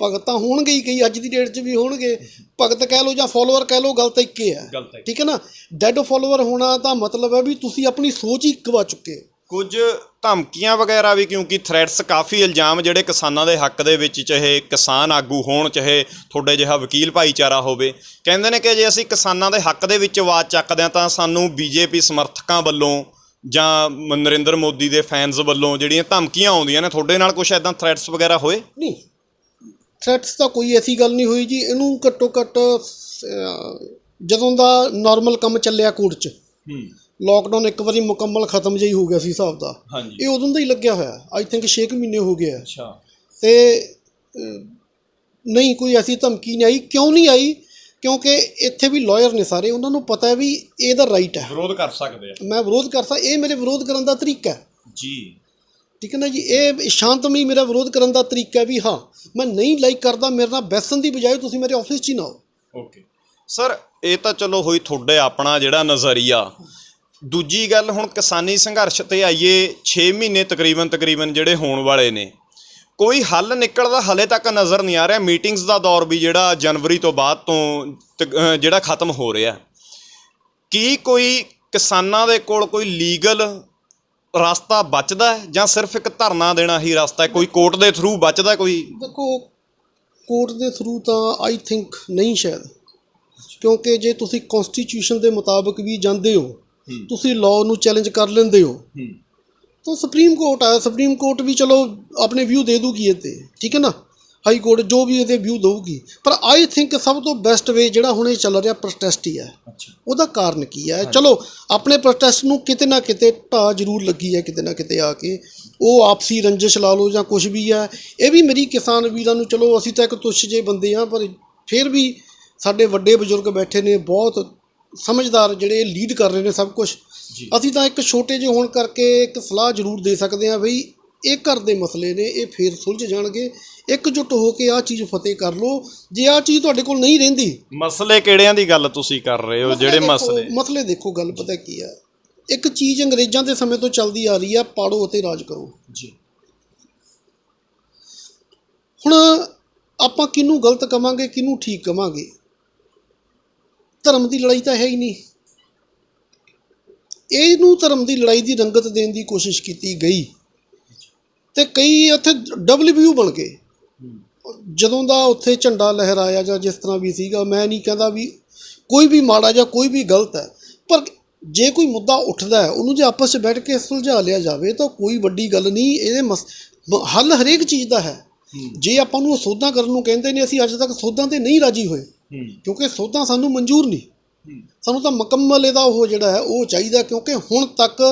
ਭਗਤ ਤਾਂ ਹੋਣਗੇ ਹੀ, ਕਈ ਅੱਜ ਦੀ ਡੇਟ 'ਚ ਵੀ ਹੋਣਗੇ। ਭਗਤ ਕਹਿ ਲਓ ਜਾਂ ਫੋਲੋਅਰ ਕਹਿ ਲਓ, ਗੱਲ ਤਾਂ ਇੱਕ ਹੀ ਹੈ। ਠੀਕ ਹੈ ਨਾ। ਡੈਡ ਫੋਲੋਅਰ ਹੋਣਾ ਤਾਂ ਮਤਲਬ ਹੈ ਵੀ ਤੁਸੀਂ ਆਪਣੀ ਸੋਚ ਹੀ ਗਵਾ ਚੁੱਕੇ। ਕੁਝ ਧਮਕੀਆਂ ਵਗੈਰਾ ਵੀ, ਕਿਉਂਕਿ ਥ੍ਰੈਟਸ, ਕਾਫੀ ਇਲਜ਼ਾਮ ਜਿਹੜੇ ਕਿਸਾਨਾਂ ਦੇ ਹੱਕ ਦੇ ਵਿੱਚ, ਚਾਹੇ ਕਿਸਾਨ ਆਗੂ ਹੋਣ, ਚਾਹੇ ਤੁਹਾਡੇ ਜਿਹਾ ਵਕੀਲ ਭਾਈਚਾਰਾ ਹੋਵੇ, ਕਹਿੰਦੇ ਨੇ ਕਿ ਜੇ ਅਸੀਂ ਕਿਸਾਨਾਂ ਦੇ ਹੱਕ ਦੇ ਵਿੱਚ ਆਵਾਜ਼ ਚੱਕਦੇ ਹਾਂ ਤਾਂ ਸਾਨੂੰ ਬੀਜੇਪੀ ਸਮਰਥਕਾਂ ਵੱਲੋਂ ਜਾਂ ਨਰਿੰਦਰ ਮੋਦੀ ਦੇ ਫੈਨਸ ਵੱਲੋਂ ਜਿਹੜੀਆਂ ਧਮਕੀਆਂ ਆਉਂਦੀਆਂ ਨੇ। ਤੁਹਾਡੇ ਨਾਲ ਕੁਛ ਇੱਦਾਂ ਥ੍ਰੈਟਸ ਵਗੈਰਾ ਹੋਏ? ਨਹੀਂ, ਥ੍ਰੈਟਸ ਤਾਂ ਕੋਈ ਐਸੀ ਗੱਲ ਨਹੀਂ ਹੋਈ ਜੀ। ਇਹਨੂੰ ਘੱਟੋ ਘੱਟ ਜਦੋਂ ਦਾ ਨਾਰਮਲ ਕੰਮ ਚੱਲਿਆ ਕੋਰਟ 'ਚ, ਲੋਕਡਾਊਨ ਇੱਕ ਵਾਰੀ ਮੁਕੰਮਲ ਖਤਮ ਜਿਹਾ ਹੀ ਹੋ ਗਿਆ ਸੀ ਹਿਸਾਬ ਦਾ, ਇਹ ਉਦੋਂ ਦਾ ਹੀ ਲੱਗਿਆ ਹੋਇਆ। ਆਈ ਥਿੰਕ 6 ਮਹੀਨੇ ਹੋ ਗਏ ਆ। ਅਤੇ ਨਹੀਂ ਕੋਈ ਐਸੀ ਧਮਕੀ ਨਹੀਂ ਆਈ। ਕਿਉਂ ਨਹੀਂ ਆਈ? ਕਿਉਂਕਿ ਇੱਥੇ ਵੀ ਲਾਇਰ ਨੇ ਸਾਰੇ, ਉਹਨਾਂ ਨੂੰ ਪਤਾ ਹੈ ਵੀ ਇਹਦਾ ਰਾਈਟ ਹੈ, ਵਿਰੋਧ ਕਰ ਸਕਦੇ ਆ, ਮੈਂ ਵਿਰੋਧ ਕਰ ਸਕਦਾ। ਇਹ ਮੇਰੇ ਵਿਰੋਧ ਕਰਨ ਦਾ ਤਰੀਕਾ ਹੈ ਜੀ, ਠੀਕ ਹੈ ਨਾ ਜੀ। ਇਹ ਸ਼ਾਂਤਮਈ ਮੇਰਾ ਵਿਰੋਧ ਕਰਨ ਦਾ ਤਰੀਕਾ ਹੈ ਵੀ ਹਾਂ, ਮੈਂ ਨਹੀਂ ਲਾਈਕ ਕਰਦਾ, ਮੇਰੇ ਨਾਲ ਬੈਸਣ ਦੀ ਬਜਾਏ ਤੁਸੀਂ ਮੇਰੇ ਆਫਿਸ 'ਚ ਹੀ ਨਾ ਆਓ। ਓਕੇ ਸਰ, ਇਹ ਤਾਂ ਚਲੋ ਹੋਈ ਤੁਹਾਡੇ ਆਪਣਾ ਜਿਹੜਾ ਨਜ਼ਰੀਆ। ਦੂਜੀ ਗੱਲ, ਹੁਣ ਕਿਸਾਨੀ ਸੰਘਰਸ਼ 'ਤੇ ਆਈਏ, 6 ਮਹੀਨੇ ਤਕਰੀਬਨ ਜਿਹੜੇ ਹੋਣ ਵਾਲੇ ਨੇ, ਕੋਈ ਹੱਲ ਨਿਕਲਦਾ ਹਲੇ ਤੱਕ ਨਜ਼ਰ ਨਹੀਂ ਆ ਰਿਹਾ। ਮੀਟਿੰਗਸ ਦਾ ਦੌਰ ਵੀ ਜਿਹੜਾ ਜਨਵਰੀ ਤੋਂ ਬਾਅਦ ਤੋਂ ਜਿਹੜਾ ਖਤਮ ਹੋ ਰਿਹਾ, ਕੀ ਕੋਈ ਕਿਸਾਨਾਂ ਦੇ ਕੋਲ ਕੋਈ ਲੀਗਲ ਰਸਤਾ ਬਚਦਾ ਹੈ ਜਾਂ ਸਿਰਫ ਇੱਕ ਧਰਨਾ ਦੇਣਾ ਹੀ ਰਸਤਾ ਹੈ? ਕੋਈ ਕੋਰਟ ਦੇ ਥਰੂ ਬਚਦਾ? ਕੋਈ ਦੇਖੋ, ਕੋਰਟ ਦੇ ਥਰੂ ਤਾਂ ਆਈ ਥਿੰਕ ਨਹੀਂ ਸ਼ਾਇਦ, ਕਿਉਂਕਿ ਜੇ ਤੁਸੀਂ ਕੌਂਸਟੀਟਿਊਸ਼ਨ ਦੇ ਮੁਤਾਬਕ ਵੀ ਜਾਂਦੇ ਹੋ, ਤੁਸੀਂ ਲਾਅ ਨੂੰ ਚੈਲੰਜ ਕਰ ਲੈਂਦੇ ਹੋ, ਤਾਂ ਸੁਪਰੀਮ ਕੋਰਟ ਆ, ਸੁਪਰੀਮ ਕੋਰਟ ਵੀ ਚਲੋ ਆਪਣੇ ਵਿਊ ਦੇ ਦੂਗੀ ਇਹ 'ਤੇ, ਠੀਕ ਹੈ ਨਾ। ਹਾਈ ਕੋਰਟ ਜੋ ਵੀ ਇਹਦੇ ਵਿਊ ਦਊਗੀ, ਪਰ ਆਈ ਥਿੰਕ ਸਭ ਤੋਂ ਬੈਸਟ ਵੇ ਜਿਹੜਾ ਹੁਣ ਇਹ ਚੱਲ ਰਿਹਾ ਪ੍ਰੋਟੈਸਟ ਹੀ ਹੈ। ਉਹਦਾ ਕਾਰਨ ਕੀ ਹੈ? ਚਲੋ ਆਪਣੇ ਪ੍ਰੋਟੈਸਟ ਨੂੰ ਕਿਤੇ ਨਾ ਕਿਤੇ ਢਾਹ ਜ਼ਰੂਰ ਲੱਗੀ ਹੈ, ਕਿਤੇ ਨਾ ਕਿਤੇ ਆ ਕੇ। ਉਹ ਆਪਸੀ ਰੰਜਿਸ਼ ਲਾ ਲਓ ਜਾਂ ਕੁਛ ਵੀ ਹੈ। ਇਹ ਵੀ ਮੇਰੀ ਕਿਸਾਨ ਵੀਰਾਂ ਨੂੰ, ਚਲੋ ਅਸੀਂ ਤਾਂ ਇੱਕ ਤੁੱਛ ਜਿਹੇ ਬੰਦੇ ਹਾਂ, ਪਰ ਫਿਰ ਵੀ ਸਾਡੇ ਵੱਡੇ ਬਜ਼ੁਰਗ ਬੈਠੇ ਨੇ, ਬਹੁਤ ਸਮਝਦਾਰ, ਜਿਹੜੇ ਲੀਡ ਕਰ ਰਹੇ ਨੇ ਸਭ ਕੁਛ। ਅਸੀਂ ਤਾਂ ਇੱਕ ਛੋਟੇ ਜਿਹੇ ਹੋਣ ਕਰਕੇ ਇੱਕ ਸਲਾਹ ਜ਼ਰੂਰ ਦੇ ਸਕਦੇ ਹਾਂ ਬਈ ਇਹ ਘਰ ਦੇ ਮਸਲੇ ਨੇ, ਇਹ ਫੇਰ ਸੁਲਝ ਜਾਣਗੇ। ਇਕਜੁੱਟ ਹੋ ਕੇ ਆਹ ਚੀਜ਼ ਫਤਿਹ ਕਰ ਲਓ। ਜੇ ਆਹ ਚੀਜ਼ ਤੁਹਾਡੇ ਕੋਲ ਨਹੀਂ ਰਹਿੰਦੀ, ਮਸਲੇ ਕਿਹੜਿਆਂ ਦੀ ਗੱਲ ਤੁਸੀਂ ਕਰ ਰਹੇ ਹੋ? ਜਿਹੜੇ ਮਸਲੇ ਦੇਖੋ, ਗੱਲ ਪਤਾ ਕੀ ਆ, ਇੱਕ ਚੀਜ਼ ਅੰਗਰੇਜ਼ਾਂ ਦੇ ਸਮੇਂ ਤੋਂ ਚੱਲਦੀ ਆ ਰਹੀ ਆ, ਪਾੜੋ ਅਤੇ ਰਾਜ ਕਰੋ ਜੀ। ਹੁਣ ਆਪਾਂ ਕਿਹਨੂੰ ਗਲਤ ਕਵਾਂਗੇ, ਕਿਹਨੂੰ ਠੀਕ ਕਵਾਂਗੇ? ਧਰਮ ਦੀ ਲੜਾਈ ਤਾਂ ਹੈ ਹੀ ਨਹੀਂ। ਇਹਨੂੰ ਧਰਮ ਦੀ ਲੜਾਈ ਦੀ ਰੰਗਤ ਦੇਣ ਦੀ ਕੋਸ਼ਿਸ਼ ਕੀਤੀ ਗਈ ਅਤੇ ਕਈ ਉੱਥੇ WU ਬਣ ਗਏ। ਜਦੋਂ ਦਾ ਉੱਥੇ ਝੰਡਾ ਲਹਿਰਾਇਆ ਜਾਂ ਜਿਸ ਤਰ੍ਹਾਂ ਵੀ ਸੀਗਾ, ਮੈਂ ਨਹੀਂ ਕਹਿੰਦਾ ਵੀ ਕੋਈ ਵੀ ਮਾੜਾ ਜਾਂ ਕੋਈ ਵੀ ਗਲਤ ਹੈ, ਪਰ ਜੇ ਕੋਈ ਮੁੱਦਾ ਉੱਠਦਾ ਹੈ ਉਹਨੂੰ ਜੇ ਆਪਸ 'ਚ ਬੈਠ ਕੇ ਸੁਲਝਾ ਲਿਆ ਜਾਵੇ ਤਾਂ ਕੋਈ ਵੱਡੀ ਗੱਲ ਨਹੀਂ। ਇਹਦੇ ਹੱਲ ਹਰੇਕ ਚੀਜ਼ ਦਾ ਹੈ। ਜੇ ਆਪਾਂ ਨੂੰ ਸੋਧਾਂ ਕਰਨ ਨੂੰ ਕਹਿੰਦੇ ਨੇ, ਅਸੀਂ ਅੱਜ ਤੱਕ ਸੋਧਾਂ 'ਤੇ ਨਹੀਂ ਰਾਜੀ ਹੋਏ, ਕਿਉਂਕਿ ਸੋਧਾਂ ਸਾਨੂੰ ਮਨਜ਼ੂਰ ਨਹੀਂ। ਸਾਨੂੰ ਤਾਂ ਮੁਕੰਮਲ ਇਹਦਾ ਉਹ ਜਿਹੜਾ ਹੈ ਉਹ ਚਾਹੀਦਾ, ਕਿਉਂਕਿ ਹੁਣ ਤੱਕ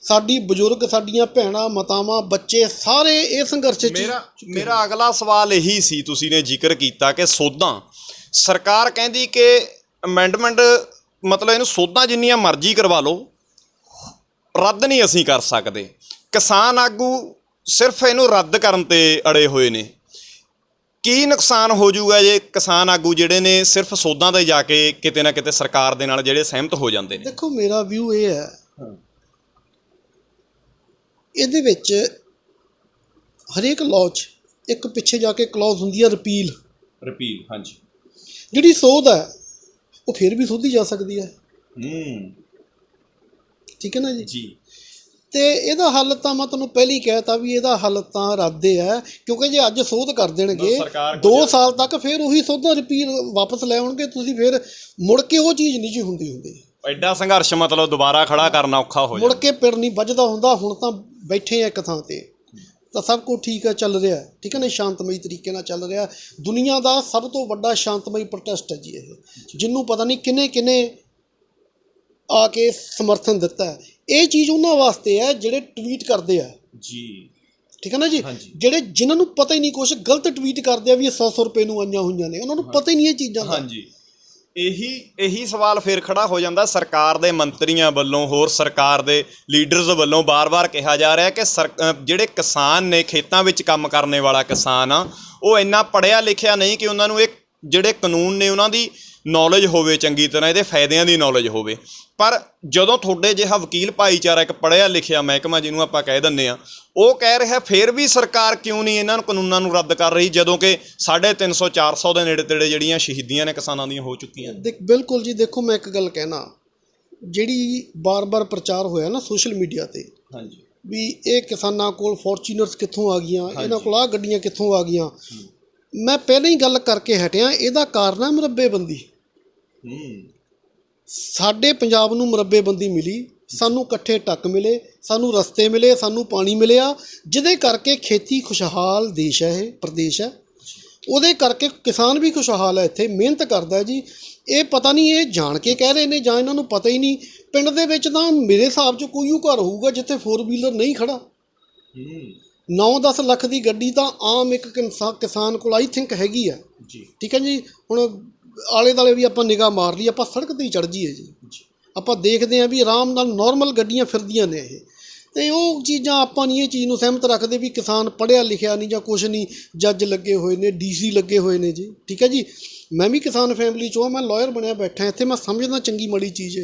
ਸਾਡੀ ਬਜ਼ੁਰਗ, ਸਾਡੀਆਂ ਭੈਣਾਂ, ਮਾਤਾਵਾਂ, ਬੱਚੇ ਸਾਰੇ ਇਹ ਸੰਘਰਸ਼ 'ਚ। ਮੇਰਾ ਅਗਲਾ ਸਵਾਲ ਇਹੀ ਸੀ, ਤੁਸੀਂ ਨੇ ਜ਼ਿਕਰ ਕੀਤਾ ਕਿ ਸੋਧਾਂ, ਸਰਕਾਰ ਕਹਿੰਦੀ ਕਿ ਅਮੈਂਡਮੈਂਟ, ਮਤਲਬ ਇਹਨੂੰ ਸੋਧਾਂ ਜਿੰਨੀਆਂ ਮਰਜ਼ੀ ਕਰਵਾ ਲਓ, ਰੱਦ ਨਹੀਂ ਅਸੀਂ ਕਰ ਸਕਦੇ। ਕਿਸਾਨ ਆਗੂ ਸਿਰਫ ਇਹਨੂੰ ਰੱਦ ਕਰਨ 'ਤੇ ਅੜੇ ਹੋਏ ਨੇ। ਕੀ ਨੁਕਸਾਨ ਹੋ ਜਾਊਗਾ ਜੇ ਕਿਸਾਨ ਆਗੂ ਜਿਹੜੇ ਨੇ ਸਿਰਫ ਸੋਧਾਂ 'ਤੇ ਜਾ ਕੇ ਕਿਤੇ ਨਾ ਕਿਤੇ ਸਰਕਾਰ ਦੇ ਨਾਲ ਜਿਹੜੇ ਸਹਿਮਤ ਹੋ ਜਾਂਦੇ ਨੇ? ਦੇਖੋ, ਮੇਰਾ ਵਿਊ ਇਹ ਹੈ, ਇਹਦੇ ਵਿੱਚ ਹਰੇਕ ਲਾਅ 'ਚ ਇੱਕ ਪਿੱਛੇ ਜਾ ਕੇ ਕਲੌਜ਼ ਹੁੰਦੀ ਹੈ ਰਿਪੀਲ। ਹਾਂਜੀ। ਜਿਹੜੀ ਸੋਧ ਹੈ ਉਹ ਫਿਰ ਵੀ ਸੋਧੀ ਜਾ ਸਕਦੀ ਹੈ, ਠੀਕ ਹੈ ਨਾ ਜੀ। ਅਤੇ ਇਹਦਾ ਹੱਲ ਤਾਂ ਮੈਂ ਤੁਹਾਨੂੰ ਪਹਿਲਾਂ ਹੀ ਕਹਿ ਤਾ ਵੀ ਇਹਦਾ ਹੱਲ ਤਾਂ ਰੱਦ ਹੈ, ਕਿਉਂਕਿ ਜੇ ਅੱਜ ਸੋਧ ਕਰ ਦੇਣਗੇ 2 ਸਾਲ ਤੱਕ ਫਿਰ ਉਹੀ ਸੋਧਾਂ ਰਿਪੀਲ ਵਾਪਸ ਲੈ ਆਉਣਗੇ, ਤੁਸੀਂ ਫਿਰ ਮੁੜ ਕੇ ਉਹ ਚੀਜ਼ ਨਹੀਂ ਜੀ ਹੁੰਦੀ। ਐਡਾ ਸੰਘਰਸ਼ ਮਤਲਬ ਦੁਬਾਰਾ ਖੜਾ ਕਰਨਾ ਔਖਾ ਹੋ ਜਾਂਦਾ, ਮੁੜ ਕੇ ਪਿੜ ਨਹੀਂ ਵੱਜਦਾ ਹੁੰਦਾ। ਹੁਣ ਤਾਂ ਬੈਠੇ ਆ ਇੱਕ ਥਾਂ 'ਤੇ, ਤਾਂ ਸਭ ਕੁਝ ਠੀਕ ਹੈ, ਚੱਲ ਰਿਹਾ, ਠੀਕ ਹੈ ਨਾ, ਸ਼ਾਂਤਮਈ ਤਰੀਕੇ ਨਾਲ ਚੱਲ ਰਿਹਾ। ਦੁਨੀਆ ਦਾ ਸਭ ਤੋਂ ਵੱਡਾ ਸ਼ਾਂਤਮਈ ਪ੍ਰੋਟੈਸਟ ਹੈ ਜੀ ਇਹ, ਜਿਹਨੂੰ ਪਤਾ ਨਹੀਂ ਕਿੰਨੇ ਆ ਕੇ ਸਮਰਥਨ ਦਿੱਤਾ ਹੈ। ਇਹ ਚੀਜ਼ ਉਹਨਾਂ ਵਾਸਤੇ ਹੈ ਜਿਹੜੇ ਟਵੀਟ ਕਰਦੇ ਆ ਜੀ, ਠੀਕ ਹੈ ਨਾ ਜੀ। ਜਿਨ੍ਹਾਂ ਨੂੰ ਪਤਾ ਹੀ ਨਹੀਂ, ਕੁਛ ਗਲਤ ਟਵੀਟ ਕਰਦੇ ਆ ਵੀ ਇਹ 100 ਰੁਪਏ ਨੂੰ ਆਈਆਂ ਹੋਈਆਂ ਨੇ, ਉਹਨਾਂ ਨੂੰ ਪਤਾ ਹੀ ਨਹੀਂ ਇਹ ਚੀਜ਼ਾਂ ਦਾ। ਇਹੀ ਸਵਾਲ ਫਿਰ ਖੜਾ ਹੋ ਜਾਂਦਾ। ਸਰਕਾਰ ਦੇ ਮੰਤਰੀਆਂ ਵੱਲੋਂ, ਹੋਰ ਸਰਕਾਰ ਦੇ ਲੀਡਰਸ ਵੱਲੋਂ ਵਾਰ-ਵਾਰ ਕਿਹਾ ਜਾ ਰਿਹਾ ਕਿ ਜਿਹੜੇ ਕਿਸਾਨ ਨੇ, ਖੇਤਾਂ ਵਿੱਚ ਕੰਮ ਕਰਨੇ ਵਾਲਾ ਕਿਸਾਨ ਆ, ਉਹ ਇੰਨਾ ਪੜ੍ਹਿਆ ਲਿਖਿਆ ਨਹੀਂ ਕਿ ਉਹਨਾਂ ਨੂੰ ਇਹ ਜਿਹੜੇ ਕਾਨੂੰਨ ਨੇ ਉਹਨਾਂ ਦੀ ਨੌਲੇਜ ਹੋਵੇ, ਚੰਗੀ ਤਰ੍ਹਾਂ ਇਹਦੇ ਫਾਇਦਿਆਂ ਦੀ ਨੌਲੇਜ ਹੋਵੇ। ਪਰ ਜਦੋਂ ਤੁਹਾਡੇ ਜਿਹਾ ਵਕੀਲ ਭਾਈਚਾਰਾ, ਇੱਕ ਪੜ੍ਹਿਆ ਲਿਖਿਆ ਮਹਿਕਮਾ ਜਿਹਨੂੰ ਆਪਾਂ ਕਹਿ ਦਿੰਦੇ ਹਾਂ, ਉਹ ਕਹਿ ਰਿਹਾ ਫਿਰ ਵੀ ਸਰਕਾਰ ਕਿਉਂ ਨਹੀਂ ਇਹਨਾਂ ਕਾਨੂੰਨਾਂ ਨੂੰ ਰੱਦ ਕਰ ਰਹੀ, ਜਦੋਂ ਕਿ 350-400 ਦੇ ਨੇੜੇ ਤੇੜੇ ਜਿਹੜੀਆਂ ਸ਼ਹੀਦੀਆਂ ਨੇ ਕਿਸਾਨਾਂ ਦੀਆਂ ਹੋ ਚੁੱਕੀਆਂ? ਬਿਲਕੁਲ ਜੀ। ਦੇਖੋ, ਮੈਂ ਇੱਕ ਗੱਲ ਕਹਿਣਾ, ਜਿਹੜੀ ਬਾਰ-ਬਾਰ ਪ੍ਰਚਾਰ ਹੋਇਆ ਨਾ ਸੋਸ਼ਲ ਮੀਡੀਆ 'ਤੇ, ਵੀ ਇਹ ਕਿਸਾਨਾਂ ਕੋਲ ਫੋਰਚੂਨਰਸ ਕਿੱਥੋਂ ਆ ਗਈਆਂ, ਇਹਨਾਂ ਕੋਲ ਆਹ ਗੱਡੀਆਂ ਕਿੱਥੋਂ ਆ ਗਈਆਂ, ਮੈਂ ਪਹਿਲਾਂ ਹੀ ਗੱਲ ਕਰਕੇ ਹਟਿਆ, ਇਹਦਾ ਕਾਰਨ ਹੈ ਮੁਰੱਬੇਬੰਦੀ। ਸਾਡੇ ਪੰਜਾਬ ਨੂੰ ਮੁਰੱਬੇਬੰਦੀ ਮਿਲੀ, ਸਾਨੂੰ ਇਕੱਠੇ ਟੱਕ ਮਿਲੇ, ਸਾਨੂੰ ਰਸਤੇ ਮਿਲੇ, ਸਾਨੂੰ ਪਾਣੀ ਮਿਲਿਆ, ਜਿਹਦੇ ਕਰਕੇ ਖੇਤੀ ਖੁਸ਼ਹਾਲ ਦੇਸ਼ ਹੈ, ਇਹ ਪ੍ਰਦੇਸ਼ ਹੈ। ਉਹਦੇ ਕਰਕੇ ਕਿਸਾਨ ਵੀ ਖੁਸ਼ਹਾਲ ਹੈ, ਇੱਥੇ ਮਿਹਨਤ ਕਰਦਾ ਹੈ ਜੀ। ਇਹ ਪਤਾ ਨਹੀਂ ਇਹ ਜਾਣ ਕੇ ਕਹਿ ਰਹੇ ਨੇ ਜਾਂ ਇਹਨਾਂ ਨੂੰ ਪਤਾ ਹੀ ਨਹੀਂ। ਪਿੰਡ ਦੇ ਵਿੱਚ ਤਾਂ ਮੇਰੇ ਹਿਸਾਬ 'ਚ ਕੋਈ ਘਰ ਹੋਊਗਾ ਜਿੱਥੇ 4 ਵੀਲਰ ਨਹੀਂ ਖੜਾ। 9-10 ਲੱਖ ਦੀ ਗੱਡੀ ਤਾਂ ਆਮ ਇੱਕ ਕਿਸਾਨ ਕੋਲ ਆਈ ਥਿੰਕ ਹੈਗੀ ਆ ਜੀ। ਠੀਕ ਹੈ ਜੀ। ਹੁਣ ਆਲੇ ਦੁਆਲੇ ਵੀ ਆਪਾਂ ਨਿਗਾਹ ਮਾਰ ਲਈ, ਆਪਾਂ ਸੜਕ 'ਤੇ ਹੀ ਚੜ੍ਹ ਜਾਈਏ ਜੀ, ਆਪਾਂ ਦੇਖਦੇ ਹਾਂ ਵੀ ਆਰਾਮ ਨਾਲ ਨੋਰਮਲ ਗੱਡੀਆਂ ਫਿਰਦੀਆਂ ਨੇ ਇਹ। ਅਤੇ ਉਹ ਚੀਜ਼ਾਂ ਆਪਾਂ ਨਹੀਂ ਇਹ ਚੀਜ਼ ਨੂੰ ਸਹਿਮਤ ਰੱਖਦੇ ਵੀ ਕਿਸਾਨ ਪੜ੍ਹਿਆ ਲਿਖਿਆ ਨਹੀਂ ਜਾਂ ਕੁਛ ਨਹੀਂ। ਜੱਜ ਲੱਗੇ ਹੋਏ ਨੇ, DC ਲੱਗੇ ਹੋਏ ਨੇ ਜੀ, ਠੀਕ ਹੈ ਜੀ। ਮੈਂ ਵੀ ਕਿਸਾਨ ਫੈਮਿਲੀ 'ਚੋਂ ਹਾਂ, ਮੈਂ ਲਾਇਰ ਬਣਿਆ ਬੈਠਾ ਇੱਥੇ, ਮੈਂ ਸਮਝਦਾ ਚੰਗੀ ਮਾੜੀ ਚੀਜ਼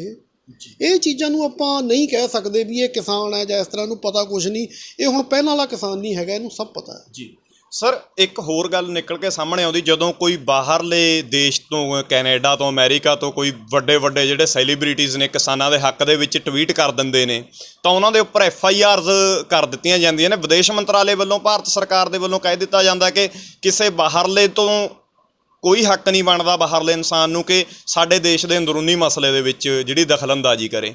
ਇਹ ਚੀਜ਼ਾਂ ਨੂੰ ਆਪਾਂ ਨਹੀਂ ਕਹਿ ਸਕਦੇ ਵੀ ਇਹ ਕਿਸਾਨ ਹੈ ਜਾਂ ਇਸ ਤਰ੍ਹਾਂ, ਨੂੰ ਪਤਾ ਕੁਛ ਨਹੀਂ। ਇਹ ਹੁਣ ਪਹਿਲਾਂ ਵਾਲਾ ਕਿਸਾਨ ਨਹੀਂ ਹੈਗਾ, ਇਹਨੂੰ ਸਭ ਪਤਾ ਹੈ ਜੀ। ਸਰ ਇੱਕ ਹੋਰ ਗੱਲ ਨਿਕਲ ਕੇ ਸਾਹਮਣੇ ਆਉਂਦੀ, ਜਦੋਂ ਕੋਈ ਬਾਹਰਲੇ ਦੇਸ਼ ਤੋਂ, ਕੈਨੇਡਾ ਤੋਂ, ਅਮਰੀਕਾ ਤੋਂ ਕੋਈ ਵੱਡੇ ਜਿਹੜੇ ਸੈਲੀਬ੍ਰਿਟੀਜ਼ ਨੇ ਕਿਸਾਨਾਂ ਦੇ ਹੱਕ ਦੇ ਵਿੱਚ ਟਵੀਟ ਕਰ ਦਿੰਦੇ ਨੇ ਤਾਂ ਉਹਨਾਂ ਦੇ ਉੱਪਰ FIRs ਕਰ ਦਿੱਤੀਆਂ ਜਾਂਦੀਆਂ ਨੇ। ਵਿਦੇਸ਼ ਮੰਤਰਾਲੇ ਵੱਲੋਂ, ਭਾਰਤ ਸਰਕਾਰ ਦੇ ਵੱਲੋਂ ਕਹਿ ਦਿੱਤਾ ਜਾਂਦਾ ਕਿ ਕਿਸੇ ਬਾਹਰਲੇ ਤੋਂ ਕੋਈ ਹੱਕ ਨਹੀਂ ਬਣਦਾ ਬਾਹਰਲੇ ਇਨਸਾਨ ਨੂੰ ਕਿ ਸਾਡੇ ਦੇਸ਼ ਦੇ ਅੰਦਰੂਨੀ ਮਸਲੇ ਦੇ ਵਿੱਚ ਜਿਹੜੀ ਦਖਲਅੰਦਾਜ਼ੀ ਕਰੇ।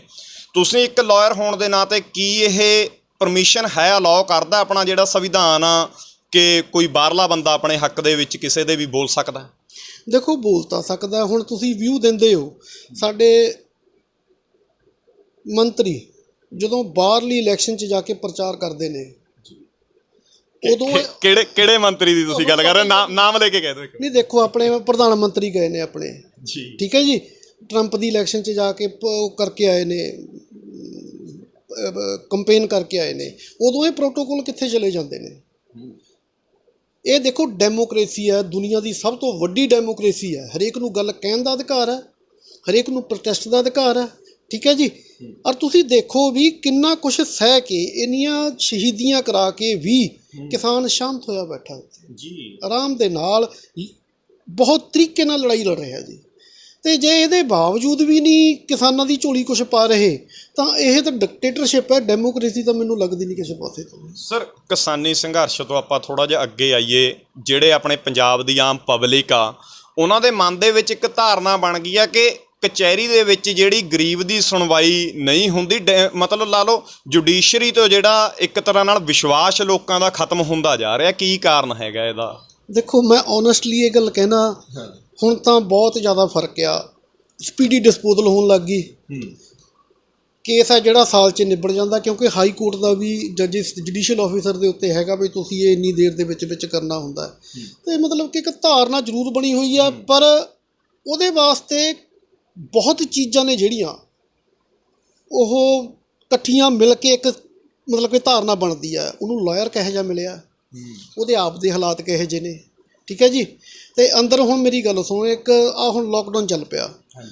ਤੁਸੀਂ ਇੱਕ ਲਾਇਰ ਹੋਣ ਦੇ ਨਾਤੇ ਕੀ ਇਹ ਪਰਮਿਸ਼ਨ ਹੈ, ਅਲਾਓ ਕਰਦਾ ਆਪਣਾ ਜਿਹੜਾ ਸੰਵਿਧਾਨ ਆ ਕਿ ਕੋਈ ਬਾਹਰਲਾ ਬੰਦਾ ਆਪਣੇ ਹੱਕ ਦੇ ਵਿੱਚ ਕਿਸੇ ਦੇ ਵੀ ਬੋਲ ਸਕਦਾ? ਦੇਖੋ, ਬੋਲ ਤਾਂ ਸਕਦਾ। ਹੁਣ ਤੁਸੀਂ ਵਿਊ ਦਿੰਦੇ ਹੋ, ਸਾਡੇ ਮੰਤਰੀ ਜਦੋਂ ਬਾਹਰਲੀ ਇਲੈਕਸ਼ਨ 'ਚ ਜਾ ਕੇ ਪ੍ਰਚਾਰ ਕਰਦੇ ਨੇ ਉਦੋਂ ਕਿਹੜੇ ਮੰਤਰੀ ਦੀ ਤੁਸੀਂ ਗੱਲ ਕਰ ਰਹੇ ਹੋ? ਨਾਮ ਲੈ ਕੇ ਕਹਿ ਦਿਓ। ਨਹੀਂ, ਦੇਖੋ ਆਪਣੇ ਪ੍ਰਧਾਨ ਮੰਤਰੀ ਗਏ ਨੇ ਆਪਣੇ ਜੀ, ਠੀਕ ਹੈ ਜੀ, ਟਰੰਪ ਦੀ ਇਲੈਕਸ਼ਨ 'ਚ ਜਾ ਕੇ ਉਹ ਕਰਕੇ ਆਏ ਨੇ, ਕੰਪੇਨ ਕਰਕੇ ਆਏ ਨੇ। ਉਦੋਂ ਇਹ ਪ੍ਰੋਟੋਕੋਲ ਕਿੱਥੇ ਚਲੇ ਜਾਂਦੇ ਨੇ? ਇਹ ਦੇਖੋ, ਡੈਮੋਕ੍ਰੇਸੀ ਹੈ, ਦੁਨੀਆ ਦੀ ਸਭ ਤੋਂ ਵੱਡੀ ਡੈਮੋਕ੍ਰੇਸੀ ਹੈ। ਹਰੇਕ ਨੂੰ ਗੱਲ ਕਹਿਣ ਦਾ ਅਧਿਕਾਰ ਹੈ, ਹਰੇਕ ਨੂੰ ਪ੍ਰੋਟੈਸਟ ਦਾ ਅਧਿਕਾਰ ਹੈ, ਠੀਕ ਹੈ ਜੀ। ਔਰ ਤੁਸੀਂ ਦੇਖੋ ਵੀ ਕਿੰਨਾ ਕੁਛ ਸਹਿ ਕੇ, ਇੰਨੀਆਂ ਸ਼ਹੀਦੀਆਂ ਕਰਾ ਕੇ ਵੀ ਕਿਸਾਨ ਸ਼ਾਂਤ ਹੋਇਆ ਬੈਠਾ ਜੀ, ਆਰਾਮ ਦੇ ਨਾਲ ਬਹੁਤ ਤਰੀਕੇ ਨਾਲ ਲੜਾਈ ਲੜ ਰਿਹਾ ਜੀ। ਅਤੇ ਜੇ ਇਹਦੇ ਬਾਵਜੂਦ ਵੀ ਨਹੀਂ ਕਿਸਾਨਾਂ ਦੀ ਝੋਲੀ ਕੁਛ ਪਾ ਰਹੇ ਤਾਂ ਇਹ ਤਾਂ ਡਿਕਟੇਟਰਸ਼ਿਪ ਹੈ। ਡੈਮੋਕ੍ਰੇਸੀ ਤਾਂ ਮੈਨੂੰ ਲੱਗਦੀ ਨਹੀਂ ਕਿਸੇ ਪਾਸੇ ਤੋਂ। ਸਰ, ਕਿਸਾਨੀ ਸੰਘਰਸ਼ ਤੋਂ ਆਪਾਂ ਥੋੜ੍ਹਾ ਜਿਹਾ ਅੱਗੇ ਆਈਏ। ਜਿਹੜੇ ਆਪਣੇ ਪੰਜਾਬ ਦੀ ਆਮ ਪਬਲਿਕ ਆ, ਉਹਨਾਂ ਦੇ ਮਨ ਦੇ ਵਿੱਚ ਇੱਕ ਧਾਰਨਾ ਬਣ ਗਈ ਆ ਕਿ ਕਚਹਿਰੀ ਦੇ ਵਿੱਚ ਜਿਹੜੀ ਗਰੀਬ ਦੀ ਸੁਣਵਾਈ ਨਹੀਂ ਹੁੰਦੀ। ਮਤਲਬ ਲਾ ਲਓ, ਜੁਡੀਸ਼ਰੀ ਤੋਂ ਜਿਹੜਾ ਇੱਕ ਤਰ੍ਹਾਂ ਨਾਲ ਵਿਸ਼ਵਾਸ ਲੋਕਾਂ ਦਾ ਖਤਮ ਹੁੰਦਾ ਜਾ ਰਿਹਾ। ਕੀ ਕਾਰਨ ਹੈਗਾ ਇਹਦਾ? ਦੇਖੋ, ਮੈਂ ਓਨੈਸਟਲੀ ਇਹ ਗੱਲ ਕਹਿਣਾ, ਹੁਣ ਤਾਂ ਬਹੁਤ ਜ਼ਿਆਦਾ ਫਰਕ ਆ। ਸਪੀਡੀ ਡਿਸਪੋਜ਼ਲ ਹੋਣ ਲੱਗ ਗਈ। ਕੇਸ ਹੈ ਜਿਹੜਾ ਸਾਲ 'ਚ ਨਿਬੜ ਜਾਂਦਾ, ਕਿਉਂਕਿ ਹਾਈ ਕੋਰਟ ਦਾ ਵੀ ਜੱਜਿਸ, ਜੁਡੀਸ਼ੀਅਲ ਆਫਿਸਰ ਦੇ ਉੱਤੇ ਹੈਗਾ ਵੀ ਤੁਸੀਂ ਇਹ ਇੰਨੀ ਦੇਰ ਦੇ ਵਿੱਚ ਕਰਨਾ ਹੁੰਦਾ। ਅਤੇ ਮਤਲਬ ਕਿ ਇੱਕ ਧਾਰਨਾ ਜ਼ਰੂਰ ਬਣੀ ਹੋਈ ਆ, ਪਰ ਉਹਦੇ ਵਾਸਤੇ ਬਹੁਤ ਚੀਜ਼ਾਂ ਨੇ ਜਿਹੜੀਆਂ ਉਹ ਇਕੱਠੀਆਂ ਮਿਲ ਕੇ ਇੱਕ ਮਤਲਬ ਕਿ ਧਾਰਨਾ ਬਣਦੀ ਆ। ਉਹਨੂੰ ਲਾਇਰ ਕਿਹੋ ਜਿਹਾ ਮਿਲਿਆ, ਉਹਦੇ ਆਪ ਦੇ ਹਾਲਾਤ ਕਿਹੋ ਜਿਹੇ ਨੇ, ਠੀਕ ਹੈ ਜੀ। ਅਤੇ ਅੰਦਰ ਹੁਣ ਮੇਰੀ ਗੱਲ ਸੁਣੋ, ਇੱਕ ਹੁਣ ਲੋਕਡਾਊਨ ਚੱਲ ਪਿਆ,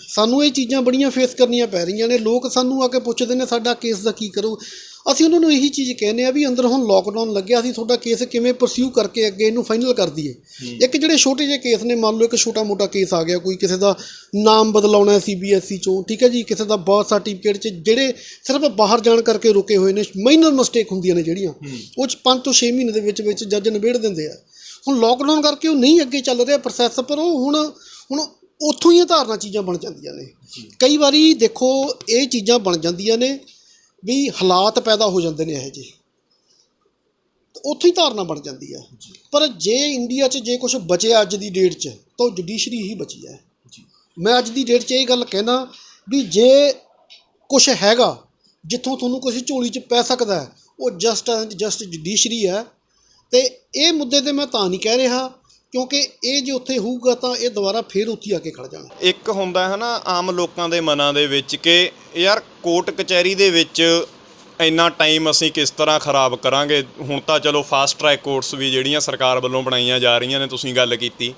ਸਾਨੂੰ ਇਹ ਚੀਜ਼ਾਂ ਬੜੀਆਂ ਫੇਸ ਕਰਨੀਆਂ ਪੈ ਰਹੀਆਂ ਨੇ। ਲੋਕ ਸਾਨੂੰ ਆ ਕੇ ਪੁੱਛਦੇ ਨੇ ਸਾਡਾ ਕੇਸ ਦਾ ਕੀ ਕਰੂ। ਅਸੀਂ ਉਹਨਾਂ ਨੂੰ ਇਹੀ ਚੀਜ਼ ਕਹਿੰਦੇ ਆ ਵੀ ਅੰਦਰ ਹੁਣ ਲੋਕਡਾਊਨ ਲੱਗਿਆ, ਅਸੀਂ ਤੁਹਾਡਾ ਕੇਸ ਕਿਵੇਂ ਪਰਸਿਊ ਕਰਕੇ ਅੱਗੇ ਇਹਨੂੰ ਫਾਈਨਲ ਕਰ ਦਈਏ। ਇੱਕ ਜਿਹੜੇ ਛੋਟੇ ਜਿਹੇ ਕੇਸ ਨੇ, ਮੰਨ ਲਓ ਇੱਕ ਛੋਟਾ ਮੋਟਾ ਕੇਸ ਆ ਗਿਆ, ਕੋਈ ਕਿਸੇ ਦਾ ਨਾਮ ਬਦਲਾਉਣਾ CBSE 'ਚੋਂ, ਠੀਕ ਹੈ ਜੀ, ਕਿਸੇ ਦਾ ਬਰਥ ਸਰਟੀਫਿਕੇਟ 'ਚ ਜਿਹੜੇ ਸਿਰਫ ਬਾਹਰ ਜਾਣ ਕਰਕੇ ਰੁਕੇ ਹੋਏ ਨੇ, ਮਾਈਨਰ ਮਿਸਟੇਕ ਹੁੰਦੀਆਂ ਨੇ ਜਿਹੜੀਆਂ, ਉਹ 'ਚ 5 ਤੋਂ 6 ਮਹੀਨੇ ਦੇ ਵਿੱਚ ਜੱਜ ਨਿਬੇੜ ਦਿੰਦੇ ਆ। ਹੁਣ ਲੋਕਡਾਊਨ ਕਰਕੇ ਉਹ ਨਹੀਂ ਅੱਗੇ ਚੱਲ ਰਿਹਾ ਪ੍ਰੋਸੈਸ, ਪਰ ਉਹ ਹੁਣ ਉੱਥੋਂ ਹੀ ਧਾਰਨਾ ਚੀਜ਼ਾਂ ਬਣ ਜਾਂਦੀਆਂ ਨੇ। ਕਈ ਵਾਰੀ ਦੇਖੋ ਇਹ ਚੀਜ਼ਾਂ ਬਣ ਜਾਂਦੀਆਂ ਨੇ ਵੀ ਹਾਲਾਤ ਪੈਦਾ ਹੋ ਜਾਂਦੇ ਨੇ ਇਹੋ ਜਿਹੇ, ਉੱਥੋਂ ਹੀ ਧਾਰਨਾ ਬਣ ਜਾਂਦੀ ਹੈ। ਪਰ ਜੇ ਇੰਡੀਆ 'ਚ ਜੇ ਕੁਛ ਬਚਿਆ ਅੱਜ ਦੀ ਡੇਟ 'ਚ ਤਾਂ ਉਹ ਜੁਡੀਸ਼ਰੀ ਹੀ ਬਚੀ ਹੈ। ਮੈਂ ਅੱਜ ਦੀ ਡੇਟ 'ਚ ਇਹ ਗੱਲ ਕਹਿਣਾ ਵੀ ਜੇ ਕੁਛ ਹੈਗਾ ਜਿੱਥੋਂ ਤੁਹਾਨੂੰ ਕਿਸੇ ਝੋਲੀ 'ਚ ਪੈ ਸਕਦਾ, ਉਹ ਜਸਟ ਜੁਡੀਸ਼ਰੀ ਹੈ। ਅਤੇ ਇਹ ਮੁੱਦੇ 'ਤੇ ਮੈਂ ਤਾਂ ਨਹੀਂ ਕਹਿ ਰਿਹਾ ਕਿਉਂਕਿ ਇਹ ਜੇ ਉੱਥੇ ਹੋਊਗਾ ਤਾਂ ਇਹ ਦੁਬਾਰਾ ਫੇਰ ਉੱਥੇ ਆ ਕੇ ਖੜ ਜਾਣਾ। ਇੱਕ ਹੁੰਦਾ ਹੈ ਨਾ ਆਮ ਲੋਕਾਂ ਦੇ ਮਨਾਂ ਦੇ ਵਿੱਚ ਕਿ ਯਾਰ ਕੋਰਟ ਕਚਹਿਰੀ ਦੇ ਵਿੱਚ ਇੰਨਾ ਟਾਈਮ ਅਸੀਂ ਕਿਸ ਤਰ੍ਹਾਂ ਖ਼ਰਾਬ ਕਰਾਂਗੇ। ਹੁਣ ਤਾਂ ਚਲੋ ਫਾਸਟ ਟਰੈਕ ਕੋਰਟਸ ਵੀ ਜਿਹੜੀਆਂ ਸਰਕਾਰ ਵੱਲੋਂ ਬਣਾਈਆਂ ਜਾ ਰਹੀਆਂ ਨੇ, ਤੁਸੀਂ ਗੱਲ ਕੀਤੀ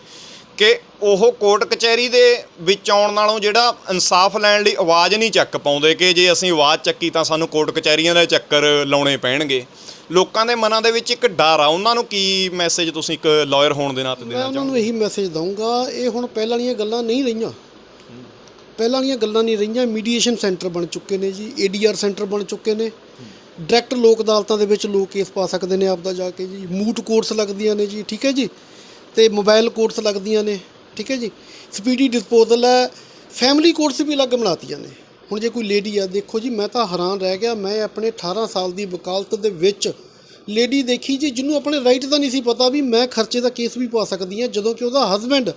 ਕਿ ਉਹ ਕੋਰਟ ਕਚਹਿਰੀ ਦੇ ਵਿੱਚ ਆਉਣ ਨਾਲੋਂ ਜਿਹੜਾ ਇਨਸਾਫ ਲੈਣ ਲਈ ਆਵਾਜ਼ ਨਹੀਂ ਚੱਕ ਪਾਉਂਦੇ ਕਿ ਜੇ ਅਸੀਂ ਆਵਾਜ਼ ਚੱਕੀ ਤਾਂ ਸਾਨੂੰ ਕੋਰਟ ਕਚਹਿਰੀਆਂ ਦੇ ਚੱਕਰ ਲਾਉਣੇ ਪੈਣਗੇ। ਲੋਕਾਂ ਦੇ ਮਨਾਂ ਦੇ ਵਿੱਚ ਇੱਕ ਡਰ ਆ। ਉਹਨਾਂ ਨੂੰ ਕੀ ਮੈਸੇਜ ਤੁਸੀਂ ਇੱਕ ਲਾਇਰ ਹੋਣ ਦੇ ਨਾਤੇ ਦੇਣਾ ਚਾਹੋਗੇ? ਮੈਂ ਉਹਨਾਂ ਨੂੰ ਇਹੀ ਮੈਸੇਜ ਦਊਂਗਾ, ਇਹ ਹੁਣ ਪਹਿਲਾਂ ਵਾਲੀਆਂ ਗੱਲਾਂ ਨਹੀਂ ਰਹੀਆਂ। ਪਹਿਲਾਂ ਵਾਲੀਆਂ ਗੱਲਾਂ ਨਹੀਂ ਰਹੀਆਂ। ਮੀਡੀਏਸ਼ਨ ਸੈਂਟਰ ਬਣ ਚੁੱਕੇ ਨੇ ਜੀ, ADR ਸੈਂਟਰ ਬਣ ਚੁੱਕੇ ਨੇ। ਡਾਇਰੈਕਟ ਲੋਕ ਅਦਾਲਤਾਂ ਦੇ ਵਿੱਚ ਲੋਕ ਕੇਸ ਪਾ ਸਕਦੇ ਨੇ ਆਪਦਾ ਜਾ ਕੇ ਜੀ। ਮੂਟ ਕੋਰਟਸ ਲੱਗਦੀਆਂ ਨੇ ਜੀ, ਠੀਕ ਹੈ ਜੀ, ਅਤੇ ਮੋਬਾਈਲ ਕੋਰਟਸ ਲੱਗਦੀਆਂ ਨੇ, ਠੀਕ ਹੈ ਜੀ। ਸਪੀਡੀ ਡਿਸਪੋਜ਼ਲ ਹੈ। ਫੈਮਿਲੀ ਕੋਰਟਸ ਵੀ ਅਲੱਗ ਬਣਾਤੀਆਂ ਨੇ। ਹੁਣ ਜੇ ਕੋਈ ਲੇਡੀ ਆ, ਦੇਖੋ ਜੀ, ਮੈਂ ਤਾਂ ਹੈਰਾਨ ਰਹਿ ਗਿਆ। ਮੈਂ ਆਪਣੇ 18 ਸਾਲ ਦੀ ਵਕਾਲਤ ਦੇ ਵਿੱਚ ਲੇਡੀ ਦੇਖੀ ਜੀ ਜਿਹਨੂੰ ਆਪਣੇ ਰਾਈਟ ਦਾ ਨਹੀਂ ਸੀ ਪਤਾ ਵੀ ਮੈਂ ਖਰਚੇ ਦਾ ਕੇਸ ਵੀ ਪਾ ਸਕਦੀ ਹਾਂ, ਜਦੋਂ ਕਿ ਉਹਦਾ ਹਸਬੈਂਡ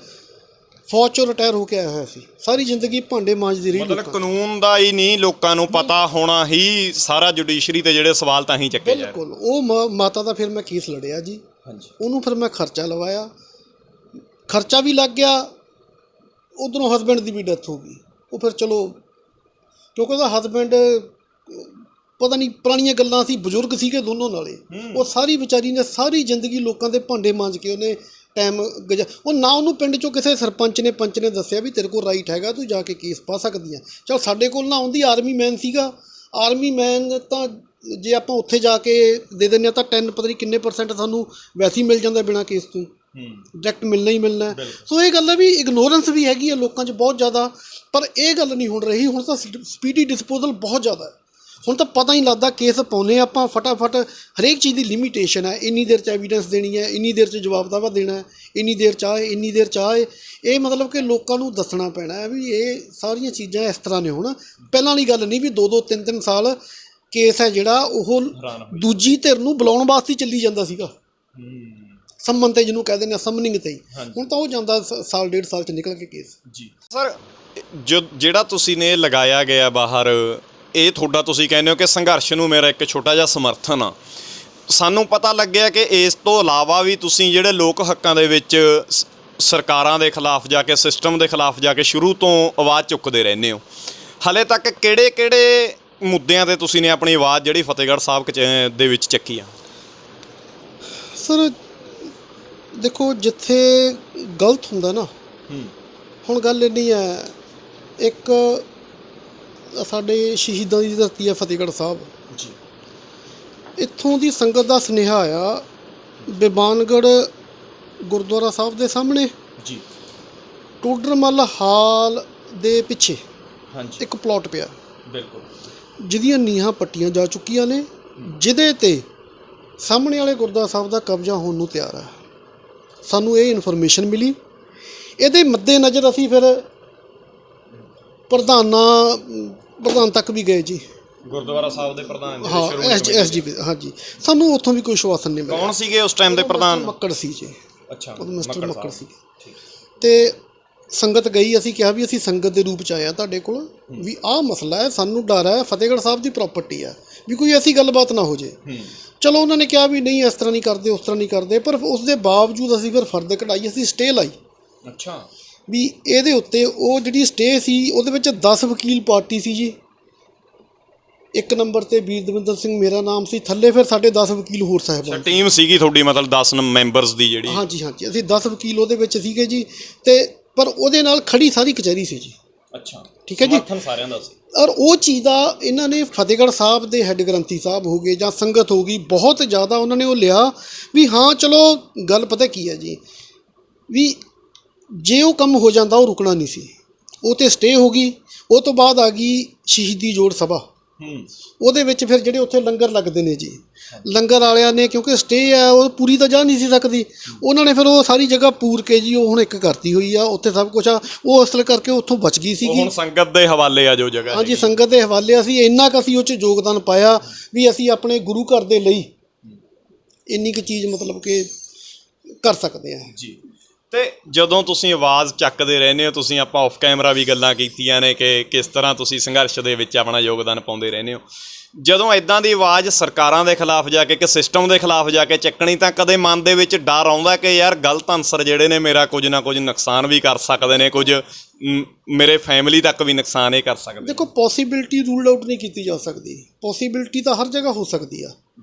ਫੌਜ 'ਚੋਂ ਰਿਟਾਇਰ ਹੋ ਕੇ ਆਇਆ ਹੋਇਆ ਸੀ, ਸਾਰੀ ਜ਼ਿੰਦਗੀ ਭਾਂਡੇ ਮਾਂਜਦੀ ਰਹੀ। ਮਤਲਬ ਕਾਨੂੰਨ ਦਾ ਹੀ ਨਹੀਂ ਲੋਕਾਂ ਨੂੰ ਪਤਾ ਹੋਣਾ ਹੀ ਸਾਰਾ ਜੁਡੀਸ਼ਰੀ ਤੇ ਜਿਹੜੇ ਸਵਾਲ ਤਾਂ ਹੀ ਚੱਕੇ ਜਾ ਰਹੇ। ਬਿਲਕੁਲ। ਉਹ ਮਾਤਾ ਦਾ ਫਿਰ ਮੈਂ ਕੇਸ ਲੜਿਆ ਜੀ। ਹਾਂਜੀ। ਉਹਨੂੰ ਫਿਰ ਮੈਂ ਖਰਚਾ ਲਵਾਇਆ, ਖਰਚਾ ਵੀ ਲੱਗ ਗਿਆ, ਉੱਧਰੋਂ ਹਸਬੈਂਡ ਦੀ ਵੀ ਡੈਥ ਹੋ ਗਈ। ਉਹ ਫਿਰ ਚਲੋ ਕਿਉਂਕਿ ਉਹਦਾ ਹਸਬੈਂਡ ਪਤਾ ਨਹੀਂ ਪੁਰਾਣੀਆਂ ਗੱਲਾਂ ਸੀ, ਬਜ਼ੁਰਗ ਸੀਗੇ ਦੋਨੋਂ ਨਾਲੇ। ਉਹ ਸਾਰੀ ਵਿਚਾਰੀ ਨੇ ਸਾਰੀ ਜ਼ਿੰਦਗੀ ਲੋਕਾਂ ਦੇ ਭਾਂਡੇ ਮਾਂਜ ਕੇ ਉਹਨੇ ਟਾਈਮ ਉਹ ਨਾ ਉਹਨੂੰ ਪਿੰਡ 'ਚੋਂ ਕਿਸੇ ਸਰਪੰਚ ਨੇ ਪੰਚ ਨੇ ਦੱਸਿਆ ਵੀ ਤੇਰੇ ਕੋਲ ਰਾਈਟ ਹੈਗਾ, ਤੂੰ ਜਾ ਕੇ ਕੇਸ ਪਾ ਸਕਦੀ ਆ। ਚਲ ਸਾਡੇ ਕੋਲ ਨਾ ਆਉਂਦੀ, ਆਰਮੀ ਮੈਨ ਸੀਗਾ। ਆਰਮੀ ਮੈਨ ਤਾਂ ਜੇ ਆਪਾਂ ਉੱਥੇ ਜਾ ਕੇ ਦੇ ਦਿੰਦੇ ਹਾਂ ਤਾਂ 10 ਪਤਾ ਨਹੀਂ ਕਿੰਨੇ % ਸਾਨੂੰ ਵੈਸੇ ਹੀ ਮਿਲ ਜਾਂਦਾ ਬਿਨਾਂ ਕੇਸ ਤੋਂ, ਡਾਇਰੈਕਟ ਮਿਲਣਾ ਹੀ ਮਿਲਣਾ। ਸੋ ਇਹ ਗੱਲ ਹੈ ਵੀ ਇਗਨੋਰੈਂਸ ਵੀ ਹੈਗੀ ਹੈ ਲੋਕਾਂ 'ਚ ਬਹੁਤ ਜ਼ਿਆਦਾ, ਪਰ ਇਹ ਗੱਲ ਨਹੀਂ ਹੁਣ ਰਹੀ। ਹੁਣ ਤਾਂ ਸਪੀਡੀ ਡਿਸਪੋਜ਼ਲ ਬਹੁਤ ਜ਼ਿਆਦਾ ਹੈ। ਹੁਣ ਤਾਂ ਪਤਾ ਹੀ ਲੱਗਦਾ, ਕੇਸ ਪਾਉਂਦੇ ਆਪਾਂ ਫਟਾਫਟ। ਹਰੇਕ ਚੀਜ਼ ਦੀ ਲਿਮੀਟੇਸ਼ਨ ਹੈ, ਇੰਨੀ ਦੇਰ 'ਚ ਐਵੀਡੈਂਸ ਦੇਣੀ ਹੈ, ਇੰਨੀ ਦੇਰ 'ਚ ਜਵਾਬ ਦਾਵਾ ਦੇਣਾ ਹੈ, ਇੰਨੀ ਦੇਰ 'ਚ ਆਏ, ਇੰਨੀ ਦੇਰ 'ਚ ਆਏ। ਇਹ ਮਤਲਬ ਕਿ ਲੋਕਾਂ ਨੂੰ ਦੱਸਣਾ ਪੈਣਾ ਹੈ ਵੀ ਇਹ ਸਾਰੀਆਂ ਚੀਜ਼ਾਂ ਇਸ ਤਰ੍ਹਾਂ ਨੇ। ਹੁਣ ਪਹਿਲਾਂ ਵਾਲੀ ਗੱਲ ਨਹੀਂ ਵੀ 2-2 3-3 ਸਾਲ ਕੇਸ ਹੈ ਜਿਹੜਾ ਉਹ ਦੂਜੀ ਧਿਰ ਨੂੰ ਬੁਲਾਉਣ ਵਾਸਤੇ ਚੱਲੀ ਜਾਂਦਾ ਸੀਗਾ, ਸੰਮਨ 'ਤੇ ਜਿਹਨੂੰ ਕਹਿ ਦਿੰਦੇ ਆ, ਸਮਨਿੰਗ 'ਤੇ ਹੀ। ਹੁਣ ਤਾਂ ਉਹ ਜਾਂਦਾ ਸਾਲ 1.5 ਸਾਲ 'ਚ ਨਿਕਲ ਕੇ ਕੇਸ। ਜੀ ਸਰ, ਜਿਹੜਾ ਤੁਸੀਂ ਨੇ ਲਗਾਇਆ ਗਿਆ ਬਾਹਰ, ਇਹ ਤੁਹਾਡਾ ਤੁਸੀਂ ਕਹਿੰਦੇ ਹੋ ਕਿ ਸੰਘਰਸ਼ ਨੂੰ ਮੇਰਾ ਇੱਕ ਛੋਟਾ ਜਿਹਾ ਸਮਰਥਨ ਆ। ਸਾਨੂੰ ਪਤਾ ਲੱਗਿਆ ਕਿ ਇਸ ਤੋਂ ਇਲਾਵਾ ਵੀ ਤੁਸੀਂ ਜਿਹੜੇ ਲੋਕ ਹੱਕਾਂ ਦੇ ਵਿੱਚ ਸਰਕਾਰਾਂ ਦੇ ਖਿਲਾਫ ਜਾ ਕੇ, ਸਿਸਟਮ ਦੇ ਖਿਲਾਫ ਜਾ ਕੇ ਸ਼ੁਰੂ ਤੋਂ ਆਵਾਜ਼ ਚੁੱਕਦੇ ਰਹਿੰਦੇ ਹੋ। ਹਾਲੇ ਤੱਕ ਕਿਹੜੇ ਮੁੱਦਿਆਂ 'ਤੇ ਤੁਸੀਂ ਨੇ ਆਪਣੀ ਆਵਾਜ਼ ਜਿਹੜੀ ਫਤਿਹਗੜ੍ਹ ਸਾਹਿਬ ਦੇ ਵਿੱਚ ਚੱਕੀ ਆ? ਸਰ ਦੇਖੋ, ਜਿੱਥੇ ਗਲਤ ਹੁੰਦਾ ਨਾ, ਹੁਣ ਗੱਲ ਇੰਨੀ ਹੈ, ਇੱਕ ਸਾਡੇ ਸ਼ਹੀਦਾਂ ਦੀ ਧਰਤੀ ਹੈ ਫਤਿਹਗੜ੍ਹ ਸਾਹਿਬ ਜੀ। ਇੱਥੋਂ ਦੀ ਸੰਗਤ ਦਾ ਸੁਨੇਹਾ ਆਇਆ, ਬੇਬਾਨਗੜ੍ਹ ਗੁਰਦੁਆਰਾ ਸਾਹਿਬ ਦੇ ਸਾਹਮਣੇ ਜੀ ਟੋਡਰਮੱਲ ਹਾਲ ਦੇ ਪਿੱਛੇ ਇੱਕ ਪਲਾਟ ਪਿਆ, ਬਿਲਕੁਲ, ਜਿਹਦੀਆਂ ਨੀਹਾਂ ਪੱਟੀਆਂ ਜਾ ਚੁੱਕੀਆਂ ਨੇ, ਜਿਹਦੇ 'ਤੇ ਸਾਹਮਣੇ ਵਾਲੇ ਗੁਰਦੁਆਰਾ ਸਾਹਿਬ ਦਾ ਕਬਜ਼ਾ ਹੋਣ ਨੂੰ ਤਿਆਰ ਹੈ। ਸਾਨੂੰ ਇਹ ਇਨਫੋਰਮੇਸ਼ਨ ਮਿਲੀ। ਇਹਦੇ ਮੱਦੇ ਨਜ਼ਰ ਅਸੀਂ ਫਿਰ ਪ੍ਰਧਾਨ ਤੱਕ ਵੀ ਗਏ ਜੀ, ਗੁਰਦੁਆਰਾ ਸਾਹਿਬ ਦੇ ਪ੍ਰਧਾਨ। ਹਾਂ, SGP। ਹਾਂਜੀ, ਸਾਨੂੰ ਉੱਥੋਂ ਵੀ ਕੋਈ ਆਸ਼ਵਾਸਨ ਨਹੀਂ ਮਿਲਿਆ। ਕੌਣ ਸੀਗੇ ਉਸ ਟਾਈਮ ਦੇ ਪ੍ਰਧਾਨ? ਮੱਕੜ ਸੀ ਜੀ। ਅੱਛਾ, ਮਿਸਟਰ ਮੱਕੜ ਸੀ। ਅਤੇ ਸੰਗਤ ਗਈ, ਅਸੀਂ ਕਿਹਾ ਵੀ ਅਸੀਂ ਸੰਗਤ ਦੇ ਰੂਪ 'ਚ ਆਏ ਹਾਂ ਤੁਹਾਡੇ ਕੋਲ, ਵੀ ਆਹ ਮਸਲਾ ਹੈ, ਸਾਨੂੰ ਡਰ ਹੈ, ਫਤਿਹਗੜ੍ਹ ਸਾਹਿਬ ਦੀ ਪ੍ਰੋਪਰਟੀ ਹੈ, ਵੀ ਕੋਈ ਐਸੀ ਗੱਲਬਾਤ ਨਾ ਹੋ ਜੇ। ਚਲੋ ਉਹਨਾਂ ਨੇ ਕਿਹਾ ਵੀ ਨਹੀਂ, ਇਸ ਤਰ੍ਹਾਂ ਨਹੀਂ ਕਰਦੇ, ਉਸ ਤਰ੍ਹਾਂ ਨਹੀਂ ਕਰਦੇ, ਪਰ ਉਸ ਦੇ ਬਾਵਜੂਦ ਅਸੀਂ ਫਿਰ ਫਰਦ ਕਢਾਈ, ਅਸੀਂ ਸਟੇ ਲਾਈ। ਅੱਛਾ। ਵੀ ਇਹਦੇ ਉੱਤੇ ਉਹ ਜਿਹੜੀ ਸਟੇ ਸੀ ਉਹਦੇ ਵਿੱਚ 10 ਵਕੀਲ ਪਾਰਟੀ ਸੀ ਜੀ। 1 ਨੰਬਰ 'ਤੇ ਵੀਰ ਦਵਿੰਦਰ ਸਿੰਘ ਮੇਰਾ ਨਾਮ ਸੀ, ਥੱਲੇ ਫਿਰ ਸਾਡੇ 10 ਵਕੀਲ ਹੋਰ ਸਾਹਿਬਾਨ। ਟੀਮ ਸੀਗੀ ਤੁਹਾਡੀ, ਮਤਲਬ 10 ਮੈਂਬਰਸ ਦੀ ਜਿਹੜੀ? ਹਾਂਜੀ, ਅਸੀਂ 10 ਵਕੀਲ ਉਹਦੇ ਵਿੱਚ ਸੀਗੇ ਜੀ। ਅਤੇ ਪਰ ਉਹਦੇ ਨਾਲ ਖੜੀ ਸਾਰੀ ਕਚਹਿਰੀ ਸੀ ਜੀ। ਅੱਛਾ, ਠੀਕ ਹੈ ਜੀ, ਸਾਰਿਆਂ ਦਾ ਸੀ। ਔਰ ਉਹ ਚੀਜ਼ ਦਾ ਇਹਨਾਂ ਨੇ ਫਤਿਹਗੜ੍ਹ ਸਾਹਿਬ ਦੇ ਹੈੱਡ ਗ੍ਰੰਥੀ ਸਾਹਿਬ ਹੋ ਗਏ ਜਾਂ ਸੰਗਤ ਹੋ ਗਈ, ਬਹੁਤ ਜ਼ਿਆਦਾ ਉਹਨਾਂ ਨੇ ਉਹ ਲਿਆ ਵੀ ਹਾਂ ਚਲੋ ਗੱਲ ਪਤਾ ਕੀ ਹੈ ਜੀ, ਵੀ ਜੇ ਉਹ ਕੰਮ ਹੋ ਜਾਂਦਾ ਉਹ ਰੁਕਣਾ ਨਹੀਂ ਸੀ। ਉਹ 'ਤੇ ਸਟੇ ਹੋ ਗਈ। ਉਹ ਤੋਂ ਬਾਅਦ ਆ ਗਈ ਸ਼ਹੀਦੀ ਜੋੜ ਸਭਾ। ਉਹਦੇ ਵਿੱਚ ਫਿਰ ਜਿਹੜੇ ਉੱਥੇ ਲੰਗਰ ਲੱਗਦੇ ਨੇ ਜੀ, ਲੰਗਰ ਵਾਲਿਆਂ ਨੇ ਕਿਉਂਕਿ ਸਟੇ ਹੈ ਉਹ ਪੂਰੀ ਤਾਂ ਜਾ ਨਹੀਂ ਸੀ ਸਕਦੀ, ਉਹਨਾਂ ਨੇ ਫਿਰ ਉਹ ਸਾਰੀ ਜਗ੍ਹਾ ਪੂਰ ਕੇ ਜੀ ਉਹ ਹੁਣ ਇੱਕ ਕਰਤੀ ਹੋਈ ਆ, ਉੱਥੇ ਸਭ ਕੁਛ ਆ। ਉਹ ਅਸਲ ਕਰਕੇ ਉੱਥੋਂ ਬਚ ਗਈ ਸੀਗੀ। ਹੁਣ ਸੰਗਤ ਦੇ ਹਵਾਲੇ ਆ ਜੋ ਜਗ੍ਹਾ। ਹਾਂਜੀ, ਸੰਗਤ ਦੇ ਹਵਾਲੇ। ਅਸੀਂ ਇੰਨਾ ਕੁ ਅਸੀਂ ਉਹ 'ਚ ਯੋਗਦਾਨ ਪਾਇਆ ਵੀ ਅਸੀਂ ਆਪਣੇ ਗੁਰੂ ਘਰ ਦੇ ਲਈ ਇੰਨੀ ਕੁ ਚੀਜ਼ ਮਤਲਬ ਕਿ ਕਰ ਸਕਦੇ ਹਾਂ ਜੀ। ਅਤੇ ਜਦੋਂ ਤੁਸੀਂ ਆਵਾਜ਼ ਚੱਕਦੇ ਰਹਿੰਦੇ ਹੋ, ਤੁਸੀਂ ਆਪਾਂ ਆਫ ਕੈਮਰਾ ਵੀ ਗੱਲਾਂ ਕੀਤੀਆਂ ਨੇ ਕਿ ਕਿਸ ਤਰ੍ਹਾਂ ਤੁਸੀਂ ਸੰਘਰਸ਼ ਦੇ ਵਿੱਚ ਆਪਣਾ ਯੋਗਦਾਨ ਪਾਉਂਦੇ ਰਹਿੰਦੇ ਹੋ, ਜਦੋਂ ਇੱਦਾਂ ਦੀ ਆਵਾਜ਼ ਸਰਕਾਰਾਂ ਦੇ ਖਿਲਾਫ ਜਾ ਕੇ, ਕਿ ਸਿਸਟਮ ਦੇ ਖਿਲਾਫ ਜਾ ਕੇ ਚੱਕਣੀ, ਤਾਂ ਕਦੇ ਮਨ ਦੇ ਵਿੱਚ ਡਰ ਆਉਂਦਾ ਕਿ ਯਾਰ ਗਲਤ ਅਨਸਰ ਜਿਹੜੇ ਨੇ ਮੇਰਾ ਕੁਝ ਨਾ ਕੁਝ ਨੁਕਸਾਨ ਵੀ ਕਰ ਸਕਦੇ ਨੇ, ਕੁਝ ਮੇਰੇ ਫੈਮਿਲੀ ਤੱਕ ਵੀ ਨੁਕਸਾਨ ਇਹ ਕਰ ਸਕਦੇ? ਦੇਖੋ, ਪੋਸੀਬਿਲਿਟੀ ਰੂਲ ਆਊਟ ਨਹੀਂ ਕੀਤੀ ਜਾ ਸਕਦੀ। ਪੋਸੀਬਿਲਿਟੀ ਤਾਂ ਹਰ ਜਗ੍ਹਾ ਹੋ ਸਕਦੀ ਆ,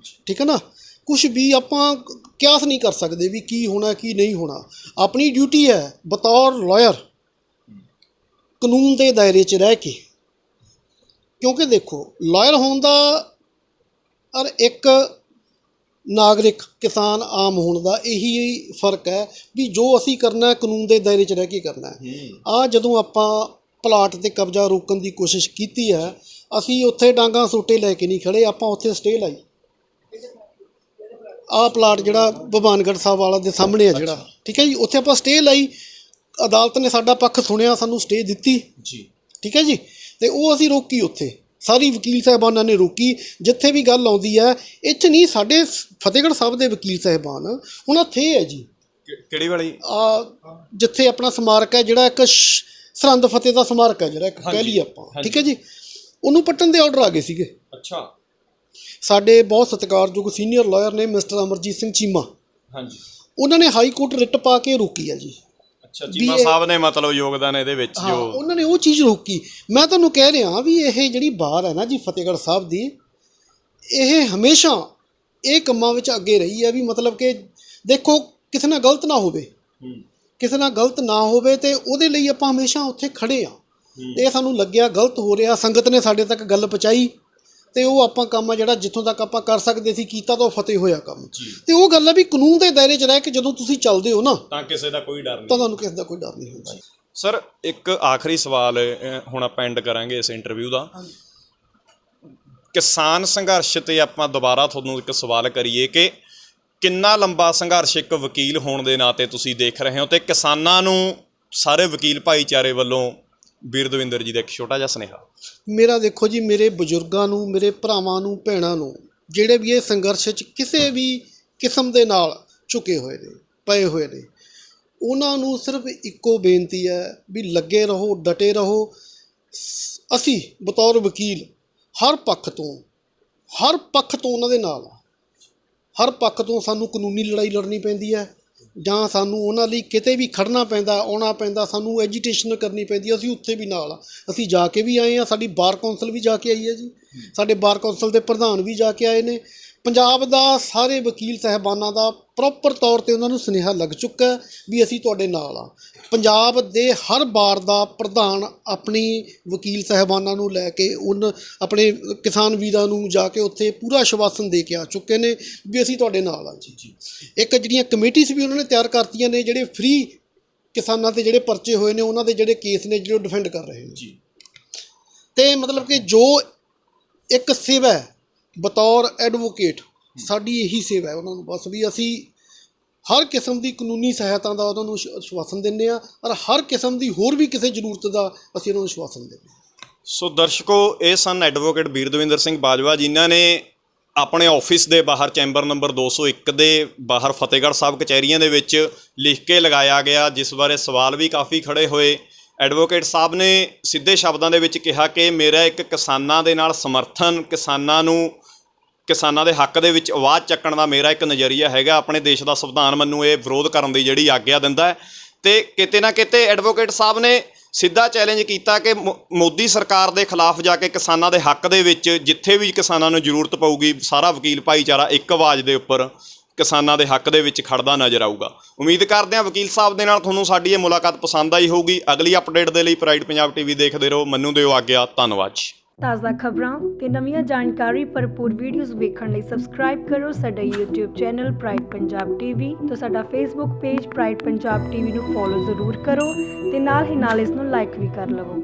ਠੀਕ ਹੈ ਨਾ। ਕੁਛ ਵੀ ਆਪਾਂ ਕਿਆਸ ਨਹੀਂ ਕਰ ਸਕਦੇ ਵੀ ਕੀ ਹੋਣਾ ਕੀ ਨਹੀਂ ਹੋਣਾ। ਆਪਣੀ ਡਿਊਟੀ ਹੈ ਬਤੌਰ ਲਾਇਰ ਕਾਨੂੰਨ ਦੇ ਦਾਇਰੇ 'ਚ ਰਹਿ ਕੇ, ਕਿਉਂਕਿ ਦੇਖੋ ਲਾਇਰ ਹੋਣ ਦਾ ਔਰ ਇੱਕ ਨਾਗਰਿਕ ਕਿਸਾਨ ਆਮ ਹੋਣ ਦਾ ਇਹੀ ਫ਼ਰਕ ਹੈ ਵੀ ਜੋ ਅਸੀਂ ਕਰਨਾ ਕਾਨੂੰਨ ਦੇ ਦਾਇਰੇ 'ਚ ਰਹਿ ਕੇ ਕਰਨਾ। ਜਦੋਂ ਆਪਾਂ ਪਲਾਟ 'ਤੇ ਕਬਜ਼ਾ ਰੋਕਣ ਦੀ ਕੋਸ਼ਿਸ਼ ਕੀਤੀ ਹੈ, ਅਸੀਂ ਉੱਥੇ ਡਾਂਗਾਂ ਸੋਟੇ ਲੈ ਕੇ ਨਹੀਂ ਖੜ੍ਹੇ, ਆਪਾਂ ਉੱਥੇ ਸਟੇ ਲਾਈ। ਆਹ ਪਲਾਟ ਜਿਹੜਾ ਬੇਬਾਨਗੜ੍ਹ ਸਾਹਿਬ ਵਾਲਾ ਦੇ ਸਾਹਮਣੇ ਆ ਜਿਹੜਾ, ਠੀਕ ਹੈ ਜੀ, ਉੱਥੇ ਆਪਾਂ ਸਟੇ ਲਾਈ। ਅਦਾਲਤ ਨੇ ਸਾਡਾ ਪੱਖ ਸੁਣਿਆ, ਸਾਨੂੰ ਸਟੇ ਦਿੱਤੀ ਜੀ, ਠੀਕ ਹੈ ਜੀ। ਅਤੇ ਉਹ ਅਸੀਂ ਰੋਕੀ ਉੱਥੇ ਸਾਰੀ ਵਕੀਲ ਸਾਹਿਬਾਨਾਂ ਨੇ ਰੋਕੀ। ਜਿੱਥੇ ਵੀ ਗੱਲ ਆਉਂਦੀ ਹੈ ਇਹ 'ਚ ਨਹੀਂ, ਸਾਡੇ ਫਤਿਹਗੜ੍ਹ ਸਾਹਿਬ ਦੇ ਵਕੀਲ ਸਾਹਿਬਾਨ ਹੁਣ ਇੱਥੇ ਹੈ ਜੀ, ਕਿਹੜੀ ਵਾਲੀ ਜਿੱਥੇ ਆਪਣਾ ਸਮਾਰਕ ਹੈ ਜਿਹੜਾ ਇੱਕ ਸਰਹੰਦ ਫਤਿਹ ਦਾ ਸਮਾਰਕ ਹੈ ਜਿਹੜਾ ਇੱਕ ਕਹਿ ਲਈਏ ਆਪਾਂ, ਠੀਕ ਹੈ ਜੀ, ਉਹਨੂੰ ਪੱਟਣ ਦੇ ਆਰਡਰ ਆ ਗਏ ਸੀਗੇ। ਅੱਛਾ। ਸਾਡੇ ਬਹੁਤ ਸਤਿਕਾਰਯੋਗ ਸੀਨੀਅਰ ਲਾਇਰ ਨੇ ਮਿਸਟਰ ਅਮਰਜੀਤ ਸਿੰਘ ਚੀਮਾ, ਹਾਂਜੀ, ਉਹਨਾਂ ਨੇ ਹਾਈ ਕੋਰਟ ਰਿਟ ਪਾ ਕੇ ਰੋਕੀ ਹੈ ਜੀ। ਅੱਛਾ, ਚੀਮਾ ਸਾਹਿਬ ਨੇ ਮਤਲਬ ਯੋਗਦਾਨ ਇਹਦੇ ਵਿੱਚ ਜੋ ਉਹਨਾਂ ਨੇ ਉਹ ਚੀਜ਼ ਰੋਕੀ। ਮੈਂ ਤੁਹਾਨੂੰ ਕਹਿ ਰਿਹਾ ਵੀ ਇਹ ਜਿਹੜੀ ਬਾਰ ਹੈ ਨਾ ਜੀ ਫਤਿਹਗੜ੍ਹ ਸਾਹਿਬ ਦੀ, ਇਹ ਹਮੇਸ਼ਾ ਇਹ ਕੰਮਾਂ ਵਿੱਚ ਅੱਗੇ ਰਹੀ ਹੈ ਵੀ ਮਤਲਬ ਕਿ ਦੇਖੋ ਕਿਸੇ ਨਾਲ ਗਲਤ ਨਾ ਹੋਵੇ, ਕਿਸੇ ਨਾਲ ਗਲਤ ਨਾ ਹੋਵੇ ਅਤੇ ਉਹਦੇ ਲਈ ਆਪਾਂ ਹਮੇਸ਼ਾ ਉੱਥੇ ਖੜ੍ਹੇ ਹਾਂ। ਇਹ ਸਾਨੂੰ ਲੱਗਿਆ ਗਲਤ ਹੋ ਰਿਹਾ, ਸੰਗਤ ਨੇ ਸਾਡੇ ਤੱਕ ਗੱਲ ਪਹੁੰਚਾਈ ਅਤੇ ਉਹ ਆਪਾਂ ਕੰਮ ਆ ਜਿਹੜਾ ਜਿੱਥੋਂ ਤੱਕ ਆਪਾਂ ਕਰ ਸਕਦੇ ਸੀ ਕੀਤਾ ਤਾਂ ਉਹ ਫਤਿਹ ਹੋਇਆ ਕੰਮ। ਅਤੇ ਉਹ ਗੱਲ ਹੈ ਵੀ ਕਾਨੂੰਨ ਦੇ ਦਾਇਰੇ 'ਚ ਰਹਿ ਕੇ ਜਦੋਂ ਤੁਸੀਂ ਚੱਲਦੇ ਹੋ ਨਾ ਤਾਂ ਕਿਸੇ ਦਾ ਕੋਈ ਡਰ ਨਹੀਂ, ਤਾਂ ਤੁਹਾਨੂੰ ਕਿਸੇ ਦਾ ਕੋਈ ਡਰ ਨਹੀਂ ਹੁੰਦਾ। ਸਰ ਇੱਕ ਆਖਰੀ ਸਵਾਲ ਹੁਣ ਆਪਾਂ ਐਂਡ ਕਰਾਂਗੇ ਇਸ ਇੰਟਰਵਿਊ ਦਾ। ਕਿਸਾਨ ਸੰਘਰਸ਼ 'ਤੇ ਆਪਾਂ ਦੁਬਾਰਾ ਤੁਹਾਨੂੰ ਇੱਕ ਸਵਾਲ ਕਰੀਏ ਕਿ ਕਿੰਨਾ ਲੰਬਾ ਸੰਘਰਸ਼ ਇੱਕ ਵਕੀਲ ਹੋਣ ਦੇ ਨਾਤੇ ਤੁਸੀਂ ਦੇਖ ਰਹੇ ਹੋ, ਅਤੇ ਕਿਸਾਨਾਂ ਨੂੰ ਸਾਰੇ ਵਕੀਲ ਭਾਈਚਾਰੇ ਵੱਲੋਂ ਵੀਰ ਦਵਿੰਦਰ ਜੀ ਦਾ ਇੱਕ ਛੋਟਾ ਜਿਹਾ ਸੁਨੇਹਾ। ਮੇਰਾ ਦੇਖੋ ਜੀ, ਮੇਰੇ ਬਜ਼ੁਰਗਾਂ ਨੂੰ, ਮੇਰੇ ਭਰਾਵਾਂ ਨੂੰ, ਭੈਣਾਂ ਨੂੰ, ਜਿਹੜੇ ਵੀ ਇਹ ਸੰਘਰਸ਼ 'ਚ ਕਿਸੇ ਵੀ ਕਿਸਮ ਦੇ ਨਾਲ ਝੁਕੇ ਹੋਏ ਨੇ, ਪਏ ਹੋਏ ਨੇ, ਉਹਨਾਂ ਨੂੰ ਸਿਰਫ ਇੱਕੋ ਬੇਨਤੀ ਹੈ ਵੀ ਲੱਗੇ ਰਹੋ, ਡਟੇ ਰਹੋ। ਅਸੀਂ ਬਤੌਰ ਵਕੀਲ ਹਰ ਪੱਖ ਤੋਂ ਉਹਨਾਂ ਦੇ ਨਾਲ ਆ। ਹਰ ਪੱਖ ਤੋਂ ਸਾਨੂੰ ਕਾਨੂੰਨੀ ਲੜਾਈ ਲੜਨੀ ਪੈਂਦੀ ਹੈ ਜਾਂ ਸਾਨੂੰ ਉਹਨਾਂ ਲਈ ਕਿਤੇ ਵੀ ਖੜਨਾ ਪੈਂਦਾ, ਆਉਣਾ ਪੈਂਦਾ, ਸਾਨੂੰ ਐਜੀਟੇਸ਼ਨ ਕਰਨੀ ਪੈਂਦੀ ਹੈ, ਅਸੀਂ ਉੱਥੇ ਵੀ ਨਾਲ ਆ। ਅਸੀਂ ਜਾ ਕੇ ਵੀ ਆਏ ਹਾਂ, ਸਾਡੀ ਬਾਰ ਕੌਂਸਲ ਵੀ ਜਾ ਕੇ ਆਈ ਹੈ ਜੀ, ਸਾਡੇ ਬਾਰ ਕੌਂਸਲ ਦੇ ਪ੍ਰਧਾਨ ਵੀ ਜਾ ਕੇ ਆਏ ਨੇ। ਪੰਜਾਬ ਦਾ ਸਾਰੇ ਵਕੀਲ ਸਾਹਿਬਾਨਾਂ ਦਾ ਪ੍ਰੋਪਰ ਤੌਰ 'ਤੇ ਉਹਨਾਂ ਨੂੰ ਸੁਨੇਹਾ ਲੱਗ ਚੁੱਕਾ ਵੀ ਅਸੀਂ ਤੁਹਾਡੇ ਨਾਲ ਆ। ਪੰਜਾਬ ਦੇ ਹਰ ਬਾਰ ਦਾ ਪ੍ਰਧਾਨ ਆਪਣੀ ਵਕੀਲ ਸਾਹਿਬਾਨਾਂ ਨੂੰ ਲੈ ਕੇ ਆਪਣੇ ਕਿਸਾਨ ਵੀਰਾਂ ਨੂੰ ਜਾ ਕੇ ਉੱਥੇ ਪੂਰਾ ਆਸ਼ਵਾਸਨ ਦੇ ਕੇ ਆ ਚੁੱਕੇ ਨੇ ਵੀ ਅਸੀਂ ਤੁਹਾਡੇ ਨਾਲ ਆ ਜੀ। ਇੱਕ ਜਿਹੜੀਆਂ ਕਮੇਟੀਜ਼ ਵੀ ਉਹਨਾਂ ਨੇ ਤਿਆਰ ਕਰਤੀਆਂ ਨੇ ਜਿਹੜੇ ਫ੍ਰੀ ਕਿਸਾਨਾਂ 'ਤੇ ਜਿਹੜੇ ਪਰਚੇ ਹੋਏ ਨੇ ਉਹਨਾਂ ਦੇ ਜਿਹੜੇ ਕੇਸ ਨੇ ਜਿਹੜੇ ਉਹ ਡਿਫੈਂਡ ਕਰ ਰਹੇ ਨੇ ਜੀ। ਅਤੇ ਮਤਲਬ ਕਿ ਜੋ ਇੱਕ ਸੇਵਾ ਹੈ ਬਤੌਰ ਐਡਵੋਕੇਟ, ਸਾਡੀ ਇਹੀ ਸੇਵਾ ਹੈ ਉਹਨਾਂ ਨੂੰ ਬਸ ਵੀ ਅਸੀਂ ਹਰ ਕਿਸਮ ਦੀ ਕਾਨੂੰਨੀ ਸਹਾਇਤਾ ਦਾ ਉਹਨਾਂ ਨੂੰ ਆਸ਼ਵਾਸਨ ਦਿੰਦੇ ਹਾਂ, ਔਰ ਹਰ ਕਿਸਮ ਦੀ ਹੋਰ ਵੀ ਕਿਸੇ ਜ਼ਰੂਰਤ ਦਾ ਅਸੀਂ ਉਹਨਾਂ ਨੂੰ ਆਸ਼ਵਾਸਨ ਦਿੰਦੇ ਹਾਂ। ਸੋ ਦਰਸ਼ਕੋ, ਇਹ ਸਨ ਐਡਵੋਕੇਟ ਵੀਰ ਦਵਿੰਦਰ ਸਿੰਘ ਬਾਜਵਾ, ਜਿਨ੍ਹਾਂ ਨੇ ਆਪਣੇ ਆਫਿਸ ਦੇ ਬਾਹਰ ਚੈਂਬਰ ਨੰਬਰ 201 ਦੇ ਬਾਹਰ ਫਤਿਹਗੜ੍ਹ ਸਾਹਿਬ ਕਚਹਿਰੀਆਂ ਦੇ ਵਿੱਚ ਲਿਖ ਕੇ ਲਗਾਇਆ ਗਿਆ, ਜਿਸ ਬਾਰੇ ਸਵਾਲ ਵੀ ਕਾਫੀ ਖੜ੍ਹੇ ਹੋਏ। ਐਡਵੋਕੇਟ ਸਾਹਿਬ ਨੇ ਸਿੱਧੇ ਸ਼ਬਦਾਂ ਦੇ ਵਿੱਚ ਕਿਹਾ ਕਿ ਮੇਰਾ ਇੱਕ ਕਿਸਾਨਾਂ ਦੇ ਨਾਲ ਸਮਰਥਨ, ਕਿਸਾਨਾਂ ਦੇ ਹੱਕ ਦੇ ਵਿੱਚ ਆਵਾਜ਼ ਚੱਕਣ ਦਾ ਮੇਰਾ ਇੱਕ ਨਜ਼ਰੀਆ ਹੈਗਾ। ਆਪਣੇ ਦੇਸ਼ ਦਾ ਸੰਵਿਧਾਨ ਮੈਨੂੰ ਇਹ ਵਿਰੋਧ ਕਰਨ ਦੀ ਜਿਹੜੀ ਆਗਿਆ ਦਿੰਦਾ ਹੈ। ਅਤੇ ਕਿਤੇ ਨਾ ਕਿਤੇ ਐਡਵੋਕੇਟ ਸਾਹਿਬ ਨੇ ਸਿੱਧਾ ਚੈਲੰਜ ਕੀਤਾ ਕਿ ਮੋਦੀ ਸਰਕਾਰ ਦੇ ਖਿਲਾਫ ਜਾ ਕੇ ਕਿਸਾਨਾਂ ਦੇ ਹੱਕ ਦੇ ਵਿੱਚ ਜਿੱਥੇ ਵੀ ਕਿਸਾਨਾਂ ਨੂੰ ਜ਼ਰੂਰਤ ਪਊਗੀ, ਸਾਰਾ ਵਕੀਲ ਭਾਈਚਾਰਾ ਇੱਕ ਆਵਾਜ਼ ਦੇ ਉੱਪਰ ਕਿਸਾਨਾਂ ਦੇ ਹੱਕ ਦੇ ਵਿੱਚ ਖੜਦਾ ਨਜ਼ਰ ਆਊਗਾ। ਉਮੀਦ ਕਰਦੇ ਹਾਂ ਵਕੀਲ ਸਾਹਿਬ ਦੇ ਨਾਲ ਤੁਹਾਨੂੰ ਸਾਡੀ ਇਹ ਮੁਲਾਕਾਤ ਪਸੰਦ ਆਈ ਹੋਊਗੀ। ਅਗਲੀ ਅਪਡੇਟ ਦੇ ਲਈ ਪ੍ਰਾਈਡ ਪੰਜਾਬ TV ਦੇਖਦੇ ਰਹੋ। ਮੈਨੂੰ ਦਿਓ ਆਗਿਆ, ਧੰਨਵਾਦ ਜੀ। ਤਾਜ਼ਾ ਖਬਰਾਂ ਤੇ ਨਵੀਆਂ ਜਾਣਕਾਰੀ ਭਰਪੂਰ ਵੀਡੀਓਜ਼ ਵੇਖਣ ਲਈ ਸਬਸਕ੍ਰਾਈਬ ਕਰੋ ਸਾਡਾ YouTube channel pride Punjab TV ਤੇ ਸਾਡਾ Facebook page pride Punjab TV ਨੂੰ ਫੋਲੋ ਜ਼ਰੂਰ ਕਰੋ ਤੇ ਨਾਲ ਹੀ ਨਾਲ ਇਸ ਨੂੰ ਲਾਈਕ ਵੀ ਕਰ ਲਵੋ।